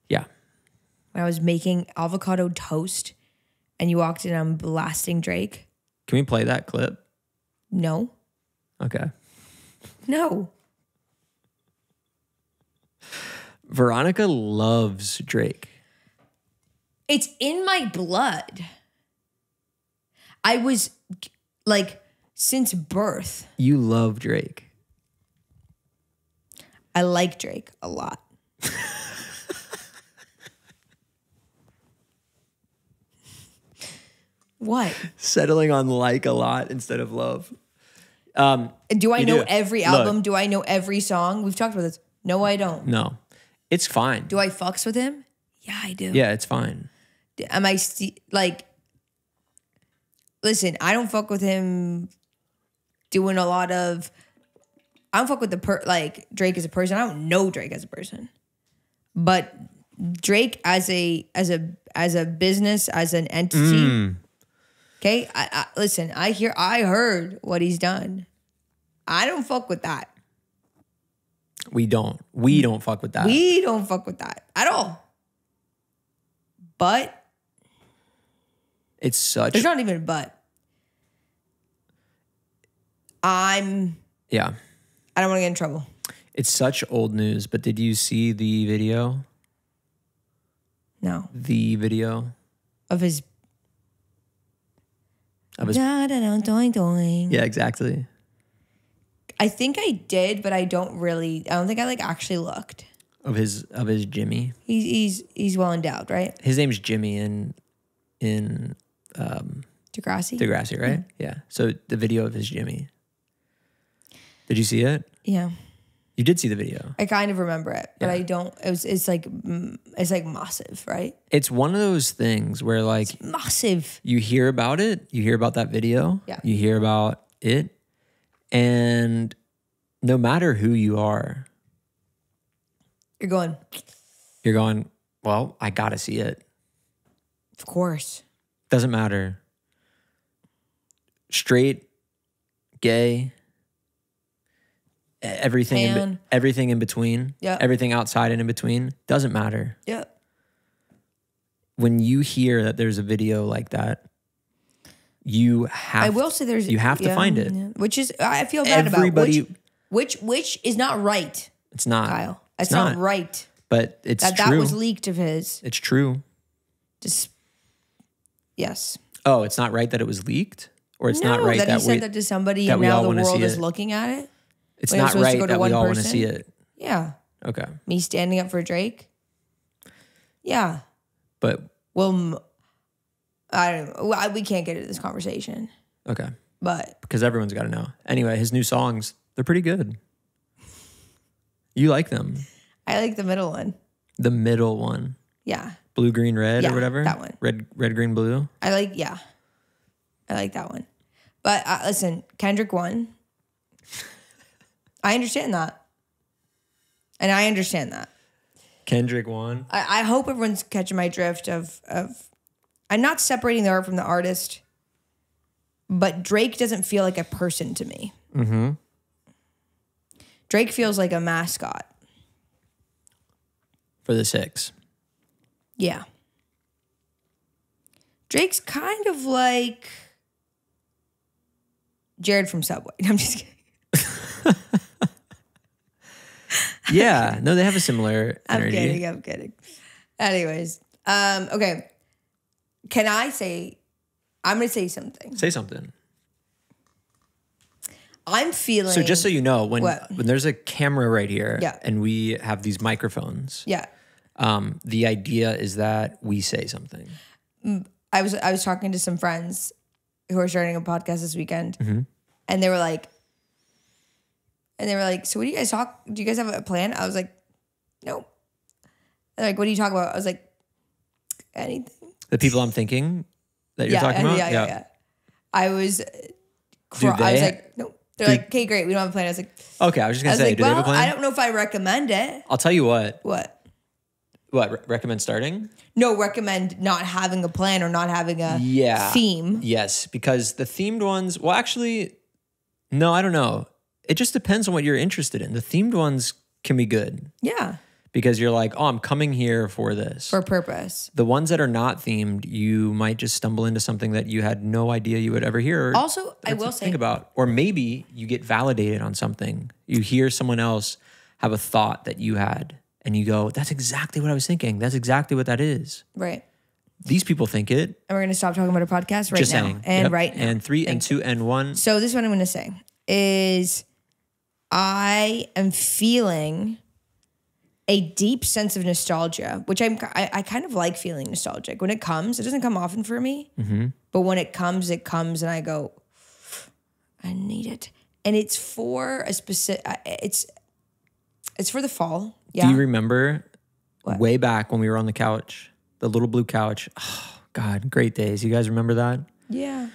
Yeah. When I was making avocado toast and you walked in, I'm blasting Drake. Can we play that clip? No. Okay. No. Veronika loves Drake. It's in my blood. I was like, since birth. You love Drake. I like Drake a lot. What? Settling on like a lot instead of love. Do I know every album? Do I know every song? We've talked about this. No, I don't. No. It's fine. Do I fucks with him? Yeah, I do. Yeah, it's fine. Am I like, listen, I don't fuck with him doing a lot of, I don't fuck with like Drake as a person. I don't know Drake as a person. But Drake as a business, as an entity. Okay, listen, I heard what he's done. I don't fuck with that. We don't fuck with that. We don't fuck with that at all. But it's such. There's not even a but. Yeah. I don't want to get in trouble. It's such old news, but did you see the video? No. The video of his doing. Yeah, exactly. I think I did, but I don't think I like actually looked. Of his Jimmy. He's well endowed, right? His name's Jimmy in Degrassi? Degrassi, right? Yeah. So the video of his Jimmy. Did you see it? Yeah. You did see the video. I kind of remember it, but I don't. It's like massive, right? It's one of those things where like it's massive. You hear about it. You hear about that video. Yeah. You hear about it, and no matter who you are, you're going. Well, I gotta see it. Of course. Doesn't matter. Straight, gay. Everything in between. Yeah. Everything outside and in between doesn't matter. Yeah. When you hear that there's a video like that, you have to find it. Yeah. Which is I feel bad about which is not right. It's not. Kyle. It's not right. But it's true. That was leaked of his. It's true. Yes. Oh, it's not right that it was leaked? Or it's not right that he said that to somebody and now the world is looking at it? It's not right that we all want to see it. Yeah. Okay. Me standing up for Drake? Yeah. But. Well, I don't know. We can't get into this conversation. Okay. But. Because everyone's got to know. Anyway, his new songs, they're pretty good. You like them. I like the middle one. The middle one. Yeah. Blue, green, red or whatever? That one. Red, green, blue? I like that one. But listen, Kendrick won. I understand that. And I understand that. Kendrick won. I hope everyone's catching my drift of I'm not separating the art from the artist, but Drake doesn't feel like a person to me. Mm-hmm. Drake feels like a mascot. For the 6. Yeah. Drake's kind of like Jared from Subway. I'm just kidding. Yeah. No, they have a similar energy. I'm kidding. Anyways. Okay. Can I say, I'm going to say something. Say something. I'm feeling. So just so you know, when there's a camera right here and we have these microphones. Yeah. The idea is that we say something. I was talking to some friends who are starting a podcast this weekend, and they were like, so what do you guys talk? Do you guys have a plan? I was like, no. They're like, what do you talk about? I was like, anything. The people I'm thinking that you're talking about? Yeah. I was like, no. They're like, okay, great. We don't have a plan. I was like, okay. I was just going to say, do they have a plan? I don't know if I recommend it. I'll tell you what. What? Recommend starting? No, recommend not having a plan or not having a theme. Yes, because the themed ones, well, actually, no, I don't know. It just depends on what you're interested in. The themed ones can be good. Yeah. Because you're like, oh, I'm coming here for this. For a purpose. The ones that are not themed, you might just stumble into something that you had no idea you would ever hear. Also, I will say. Think about. Or maybe you get validated on something. You hear someone else have a thought that you had, and you go, that's exactly what I was thinking. That's exactly what that is. Right. These people think it. And we're going to stop talking about a podcast right Just now. saying. And right now. And 3 and 2 and 1. So this is what I'm going to say is I am feeling a deep sense of nostalgia, which I kind of like feeling nostalgic. When it comes, it doesn't come often for me. Mm-hmm. But when it comes and I go, I need it. And it's for a specific, it's for the fall. Yeah. Do you remember way back when we were on the couch, the little blue couch? Oh, God, great days. You guys remember that? Yeah.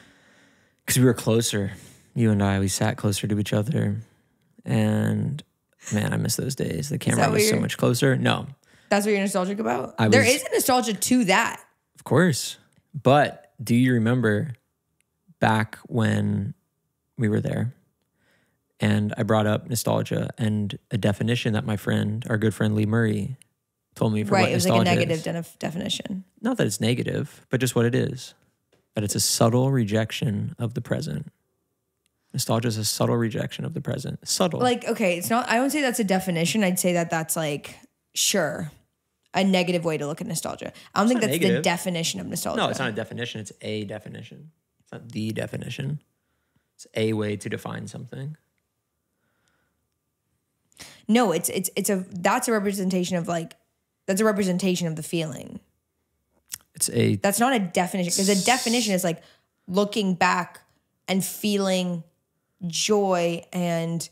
Because we were closer. You and I, we sat closer to each other. And man, I miss those days. The camera was so much closer. No. That's what you're nostalgic about? There is a nostalgia to that. Of course. But do you remember back when we were there? And I brought up nostalgia and a definition that my friend, our good friend Lee Murray, told me for what nostalgia is. Right, it was like a negative definition. Not that it's negative, but just what it is. That it's a subtle rejection of the present. Nostalgia is a subtle rejection of the present. Subtle. Like, okay, it's not, I wouldn't say that's a definition. I'd say that that's like, sure, a negative way to look at nostalgia. I don't think that's negative. The definition of nostalgia. No, it's not a definition. It's a definition. It's not the definition. It's a way to define something. No, that's a representation of like, that's a representation of the feeling. That's not a definition, because a definition is like looking back and feeling joy and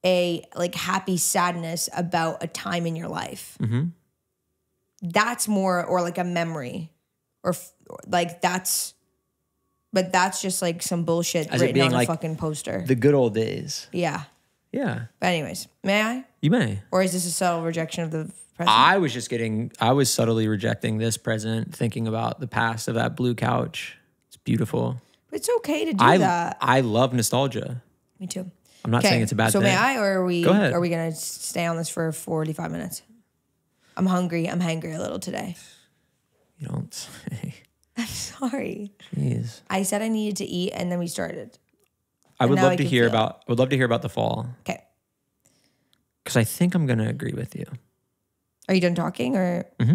a like happy sadness about a time in your life. Mm-hmm. That's more, or like a memory, or like that's just like some bullshit written on a fucking poster. The good old days. Yeah. Yeah. But anyways, may I? You may. Or is this a subtle rejection of the present? I was subtly rejecting this present, thinking about the past of that blue couch. It's beautiful. It's okay to do that. I love nostalgia. Me too. I'm not saying it's a bad thing. So may I, or Go ahead. Are we going to stay on this for 45 minutes? I'm hungry. I'm hangry a little today. You don't say. I'm sorry. Jeez. I said I needed to eat, and then we started. I would love to hear about the fall. Okay. Because I think I'm going to agree with you. Are you done talking, or? Mm-hmm.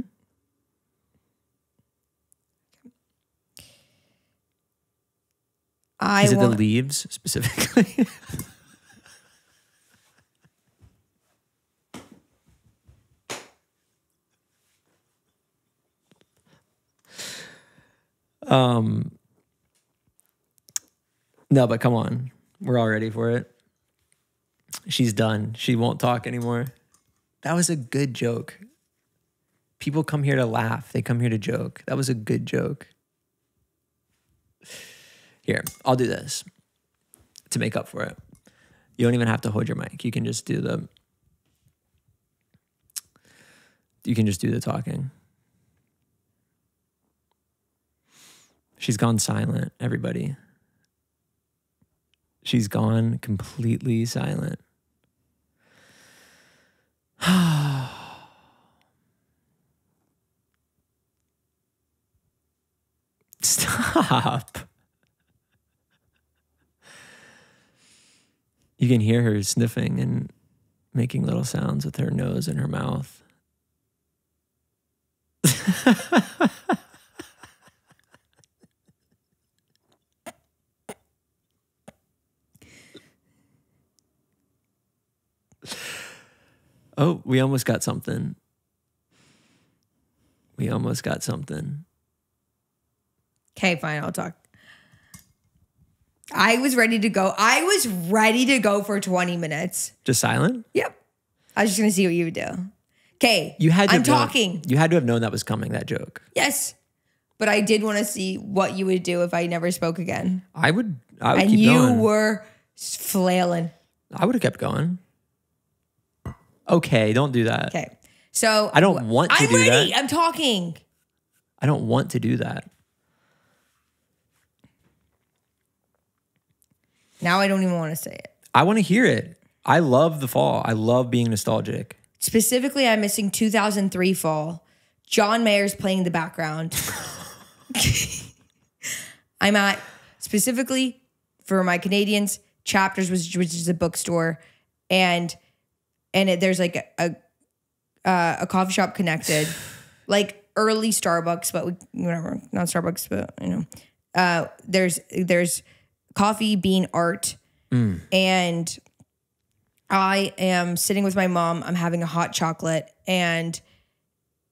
Is it the leaves specifically? No, but come on. We're all ready for it. She's done. She won't talk anymore. That was a good joke. People come here to laugh. They come here to joke. That was a good joke. Here, I'll do this to make up for it. You don't even have to hold your mic. You can just do the talking. She's gone silent, everybody. She's gone completely silent. Stop. You can hear her sniffing and making little sounds with her nose and her mouth. Oh, we almost got something. Okay, fine, I'll talk. I was ready to go for 20 minutes. Just silent? Yep. I was just going to see what you would do. Okay, I'm talking. You had to have known that was coming, that joke. Yes. But I did want to see what you would do if I never spoke again. I would keep going. And you were flailing. I would have kept going. Okay, don't do that. Okay. So I don't want to do that. I'm talking. I don't want to do that. Now I don't even want to say it. I want to hear it. I love the fall. I love being nostalgic. Specifically, I'm missing 2003 fall. John Mayer's playing the background. I'm at, specifically for my Canadians, Chapters, which is a bookstore. And there's like a coffee shop connected, like early Starbucks, but whatever, not Starbucks, but there's coffee bean art, and I am sitting with my mom. I'm having a hot chocolate, and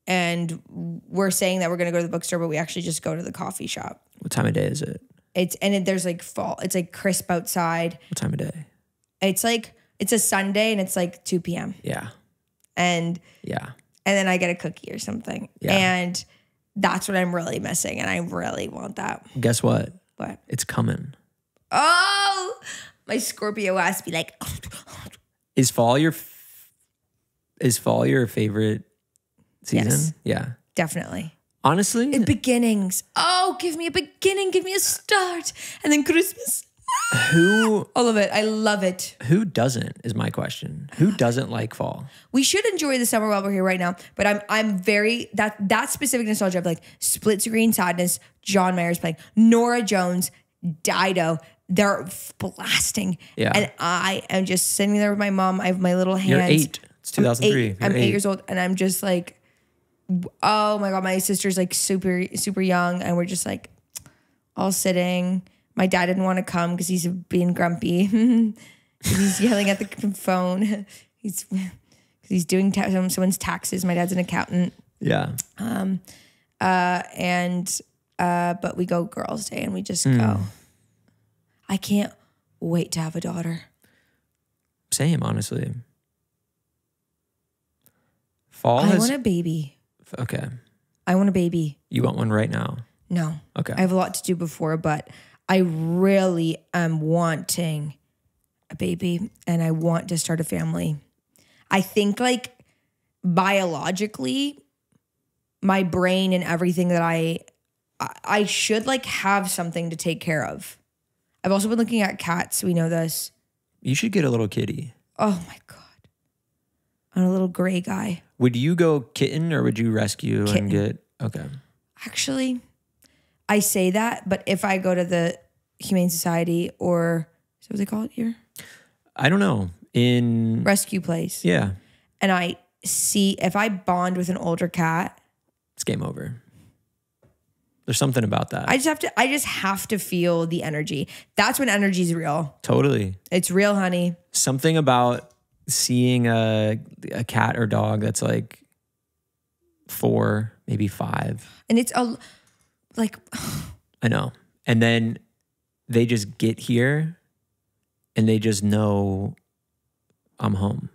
we're saying that we're gonna go to the bookstore, but we actually just go to the coffee shop. What time of day is it? There's like fall. It's like crisp outside. What time of day? It's a Sunday and it's like 2 p.m. Yeah. And then I get a cookie or something. Yeah. And that's what I'm really missing. And I really want that. Guess what? What? It's coming. Oh, my Scorpio ass be like. Is fall your favorite season? Yes. Yeah. Definitely. Honestly? Beginnings. Oh, give me a beginning. Give me a start. And then Christmas. All of it. I love it. Who doesn't is my question. Who doesn't like fall? We should enjoy the summer while we're here right now. But I'm very that specific nostalgia of like Split Screen Sadness, John Mayer's playing, Norah Jones, Dido. They're blasting. Yeah. And I am just sitting there with my mom. I have my little hands. You're 8. It's 2003. I'm 8 years old, and I'm just like, oh my God, my sister's like super, super young, and we're just like all sitting. My dad didn't want to come because he's being grumpy. He's yelling at the phone. He's doing someone's taxes. My dad's an accountant. Yeah. But we go girls' day and we just go. I can't wait to have a daughter. Same, honestly. I want a baby. Okay. I want a baby. You want one right now? No. Okay. I have a lot to do before, but I really am wanting a baby and I want to start a family. I think like biologically, my brain and everything that I should like have something to take care of. I've also been looking at cats. We know this. You should get a little kitty. Oh my God. On a little gray guy. Would you go kitten or would you rescue Kitten. and get, okay. Actually, I say that, but if I go to the Humane Society or, is that what they call it here? I don't know. In rescue place. Yeah. And I see, if I bond with an older cat. It's game over. There's something about that. I just have to feel the energy. That's when energy's real. Totally. It's real, honey. Something about seeing a cat or dog that's like 4, maybe 5. And it's like I know. And then they just get here and they just know I'm home.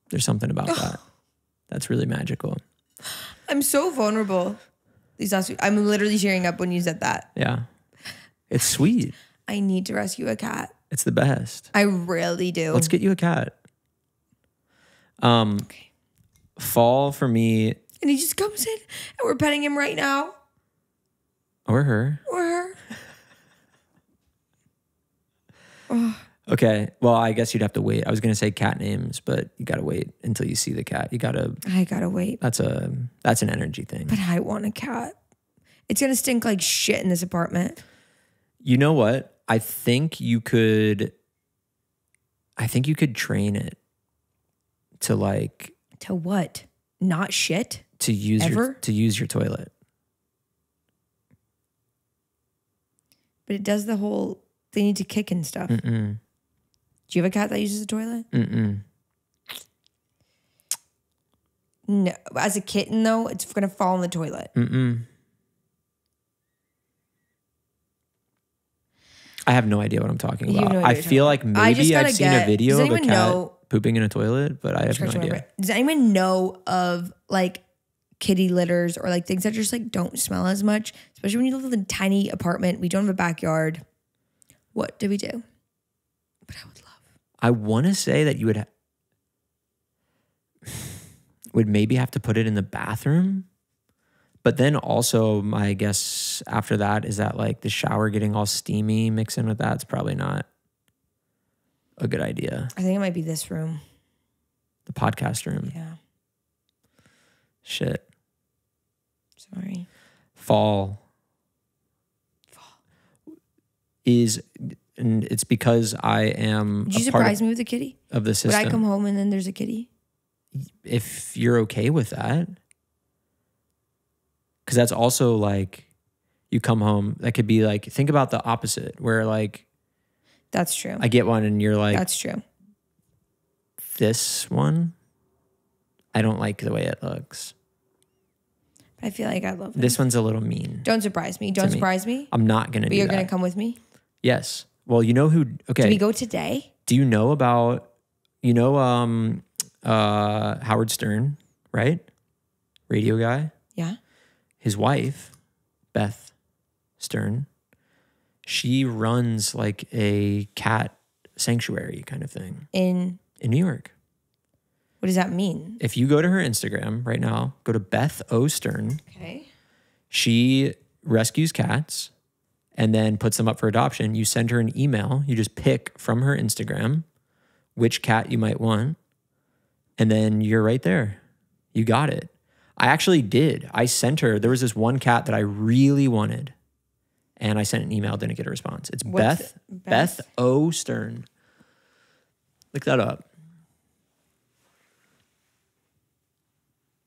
There's something about that. That's really magical. I'm so vulnerable. These last weeks, I'm literally tearing up when you said that. Yeah. It's sweet. I need to rescue a cat. It's the best. I really do. Let's get you a cat. Okay. Fall for me. And he just comes in and we're petting him right now. Or her. Or her. Oh. Okay. Well, I guess you'd have to wait. I was going to say cat names, but you got to wait until you see the cat. I got to wait. That's an energy thing. But I want a cat. It's going to stink like shit in this apartment. You know what? I think you could train it to like. To what? Not shit? To use your toilet. But it does the whole, they need to kick and stuff. Mm-mm. Do you have a cat that uses the toilet? Mm-mm. No. As a kitten, though, it's going to fall in the toilet. Mm-mm. I have no idea what I'm talking about. I feel like maybe I've seen a video of a cat pooping in a toilet, but I have no idea. Does anyone know of like kitty litters or like things that just like don't smell as much? Especially when you live in a tiny apartment. We don't have a backyard. What do we do? But I would love. I want to say that you would maybe have to put it in the bathroom. But then also my guess after that is that like the shower getting all steamy mixed in with that's probably not a good idea. I think it might be this room. The podcast room. Yeah. Shit. Sorry. Fall. And it's because I am. Did you surprise me with a kitty? Of the system. Would I come home and then there's a kitty? if you're okay with that. Because that's also like, you come home, that could be like, think about the opposite, where like, that's true. I get one and you're like, that's true. This one, I don't like the way it looks. I feel like I love it. This one's a little mean. Don't surprise me. Don't surprise me. I'm not going to do that. But you're going to come with me? Yes. Well, you know who, okay. Do we go today? Do you know about, Howard Stern, right? Radio guy. Yeah. His wife, Beth Stern, she runs like a cat sanctuary kind of thing. In New York. What does that mean? If you go to her Instagram right now, go to Beth O. Stern. Okay. She rescues cats and then puts them up for adoption. You send her an email. You just pick from her Instagram which cat you might want. And then you're right there. You got it. I actually did. I sent her. There was this one cat that I really wanted. And I sent an email, didn't get a response. It's Beth O. Stern. Look that up.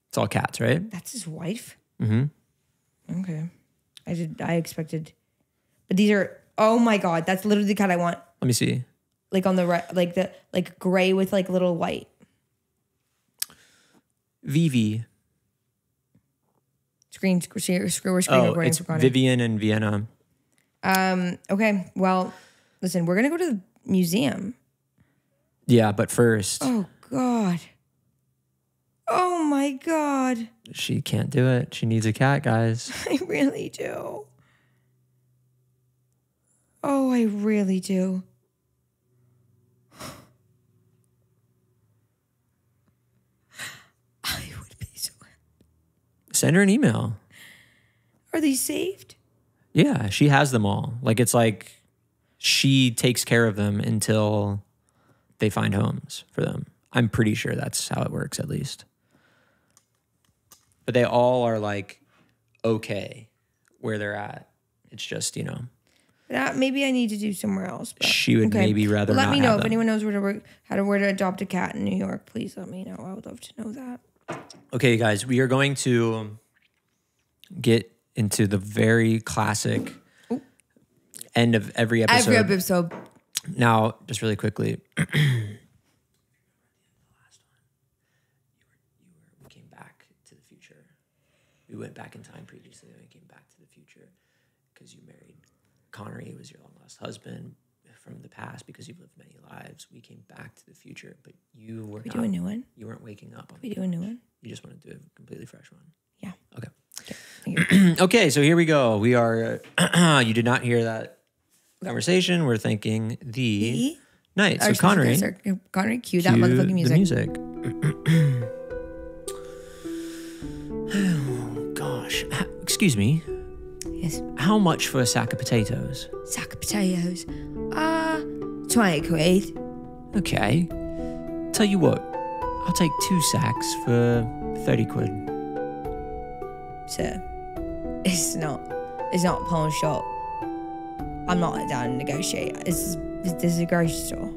It's all cats, right? That's his wife? Mm-hmm. Okay. I expected. But these are, oh my God, that's literally the cat I want. Let me see. Like on the right, like gray with like little white. Vivi. Screen recording. It's Vivian and Vienna. Okay. Well, listen, we're going to go to the museum. Yeah, but first. Oh, God. Oh, my God. She can't do it. She needs a cat, guys. I really do. Oh, I really do. I would be so happy. Send her an email. Are they saved? Yeah, she has them all. Like, it's like she takes care of them until they find homes for them. I'm pretty sure that's how it works, at least. But they all are like okay where they're at. It's just, maybe I need to do somewhere else. But, she would maybe rather not. Let me know if them. anyone knows where to adopt a cat in New York. Please let me know. I would love to know that. Okay, guys, we are going to get into the very classic end of every episode. Every episode. Now, just really quickly. We went back in time previously and we came back to the future because you married Connery, who was your long-lost husband from the past because you've lived many lives. We came back to the future, but you were do a new one? You weren't waking up. We do a new one? You just want to do a completely fresh one? Yeah. Okay. Okay, so here we go. We are, you did not hear that conversation. We're thanking the night. So Connery, cue that motherfucking music. The music. Oh, gosh. Excuse me. Yes. How much for a sack of potatoes? Sack of potatoes? 20 quid. Okay. Tell you what, I'll take 2 sacks for 30 quid. Sir, it's not a pawn shop. I'm not down to negotiate. This is a grocery store.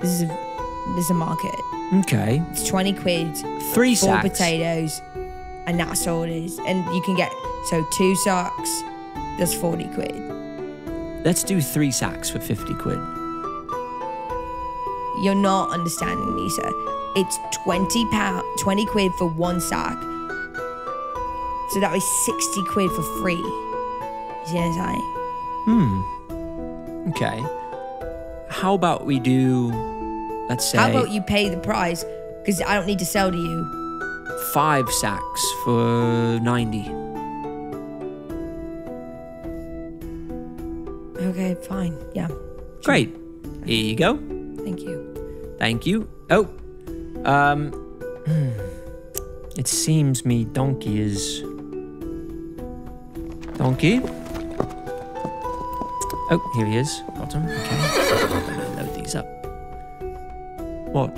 This is a market. Okay. It's 20 quid. 3 4 sacks. potatoes. And that's all it is. And you can get, 2 sacks, that's 40 quid. Let's do 3 sacks for 50 quid. You're not understanding me, sir. It's £20, 20 quid for 1 sack. So that was 60 quid for free. You see what I'm saying? Okay. How about we do, let's say... How about you pay the price? Because I don't need to sell to you. 5 sacks for 90. Okay, fine. Yeah. Great. Here you go. Thank you. Thank you. Oh. It seems me donkey is... Donkey? Oh, here he is. Got him. Okay. I'm gonna load these up. What?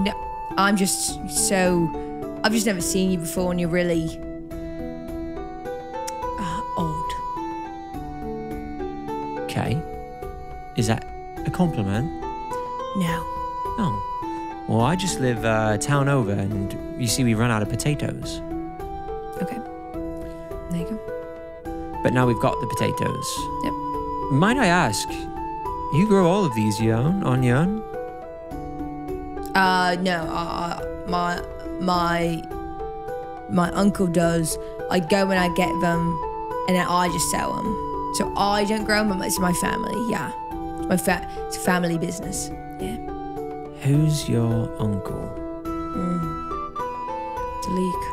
No, I've just never seen you before and you're really odd. Okay. Is that a compliment? No. Oh. Well, I just live town over, and you see we run out of potatoes. Okay. There you go. But now we've got the potatoes. Yep. Might I ask, you grow all of these on your own? No. My uncle does. I go and I get them, and then I just sell them. So I don't grow them, but it's my family. Yeah, it's a family business. Yeah. Who's your uncle? Dalik.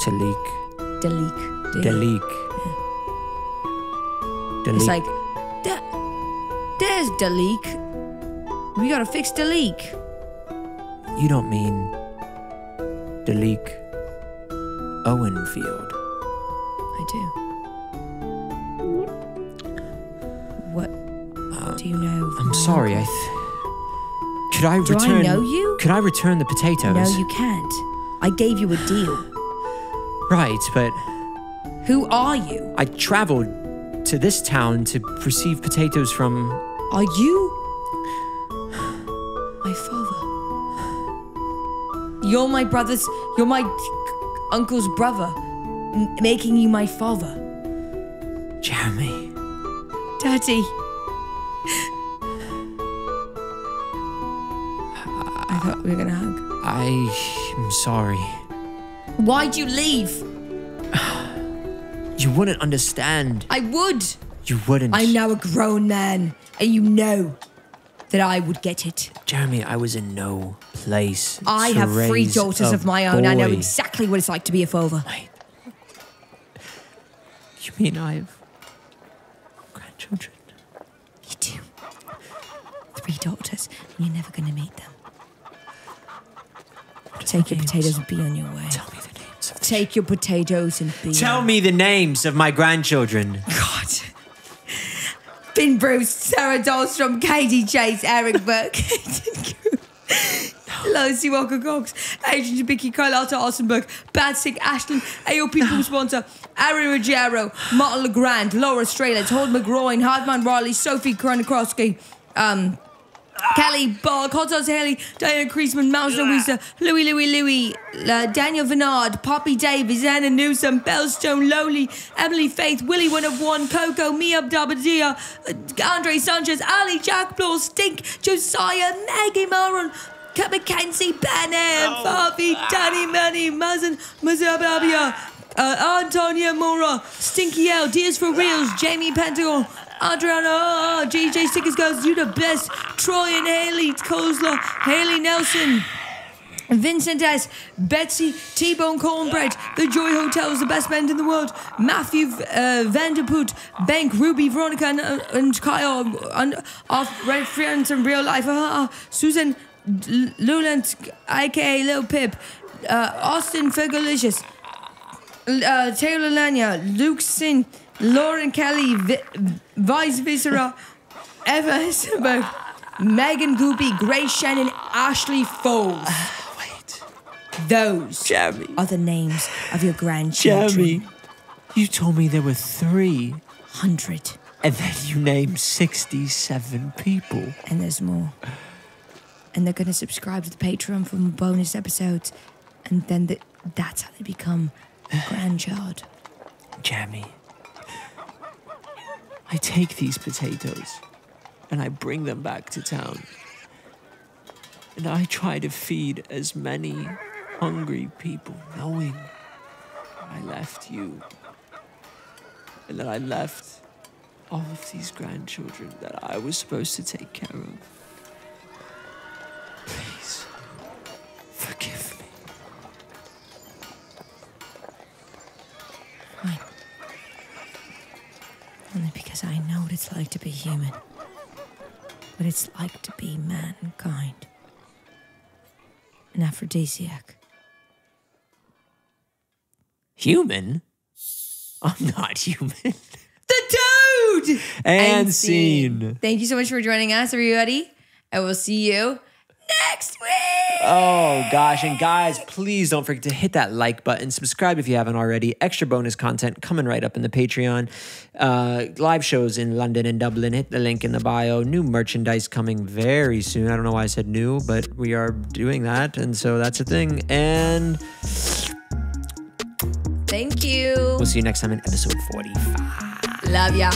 Talik. Dalik. Dalik. Yeah. Dalik. It's like, there's Dalik. We gotta fix Dalik. You don't mean Dalik Owenfield? I do. What do you know? I'm sorry. Could I return? Do I know you? Could I return the potatoes? No, you can't. I gave you a deal. Right, but who are you? I traveled to this town to receive potatoes from. Are you my father? You're my uncle's brother, making you my father. Jeremy. Daddy. I thought we were gonna hug. I'm sorry. Why'd you leave? You wouldn't understand. I would. You wouldn't. I'm now a grown man, and you know that I would get it. Jeremy, I was in no place. I have 3 daughters of my own. Boy. I know exactly what it's like to be a father. Wait. You mean I have grandchildren? You do. 3 daughters, and you're never going to meet them. Take your potatoes and be on your way. Tell me the names. Take your potatoes and be. Tell me the names of my grandchildren. God. Finn Bruce, Sarah Dahlstrom, Katie Chase, Eric Burke, Lucy Walker Cox, Agent Vicky Carlotta Ossenberg, Bad Sick Ashton, AO People Sponsor, Ari Ruggiero, Martin LeGrand, Laura Strelitz, Hold McGroin, Hardman Riley, Sophie Kronikowski, Kelly Ball, Constance Haley, Diana Creasman, Mouse Louisa, Louie, Daniel Vennard, Poppy Davis, Anna Newsom, Bellstone, Lowly, Emily Faith, Willie 1 Coco, Mia Dabadia, Andre Sanchez, Ali Jack Bloor, Stink, Josiah, Maggie Moran, Mackenzie, Bannon, Fabi, Danny Manny, Mazababia, Antonia Mora, Stinky L, Diaz for Reals, Jamie Pentagon, Adriana, JJ Stickers Girls, you the best. Troy and Haley Kozler, Haley Nelson, Vincent S, Betsy, T-Bone Cornbread, The Joy Hotel is the best band in the world. Matthew Vanderput, Bank, Ruby, Veronika, and Kyle, our friends in real life. Susan Luland, aka Lil Pip, Austin Fergalicious, Taylor Lanya, Luke Sin, Lauren Kelly, Vice Viscera, Eva Hessenberg, Megan Goopy, Grace Shannon, Ashley Foles. Wait. Those Jeremy. are the names of your grandchildren. Jeremy, you told me there were 300. And then you named 67 people. And there's more. And they're going to subscribe to the Patreon for bonus episodes. And then that's how they become a grandchild. Jeremy, I take these potatoes and I bring them back to town. And I try to feed as many hungry people, knowing I left you. And that I left all of these grandchildren that I was supposed to take care of. Please, forgive me. Fine. Only because I know what it's like to be human. What it's like to be mankind. An aphrodisiac. Human? I'm not human. The dude! And scene. Thank you so much for joining us, everybody. I will see you next week. Oh gosh, and guys, please don't forget to hit that like button, subscribe if you haven't already. Extra bonus content coming right up in the Patreon. Live shows in London and Dublin, hit the link in the bio. New merchandise coming very soon. I don't know why I said new, but we are doing that, and so that's a thing. And thank you. We'll see you next time in episode 45. Love ya.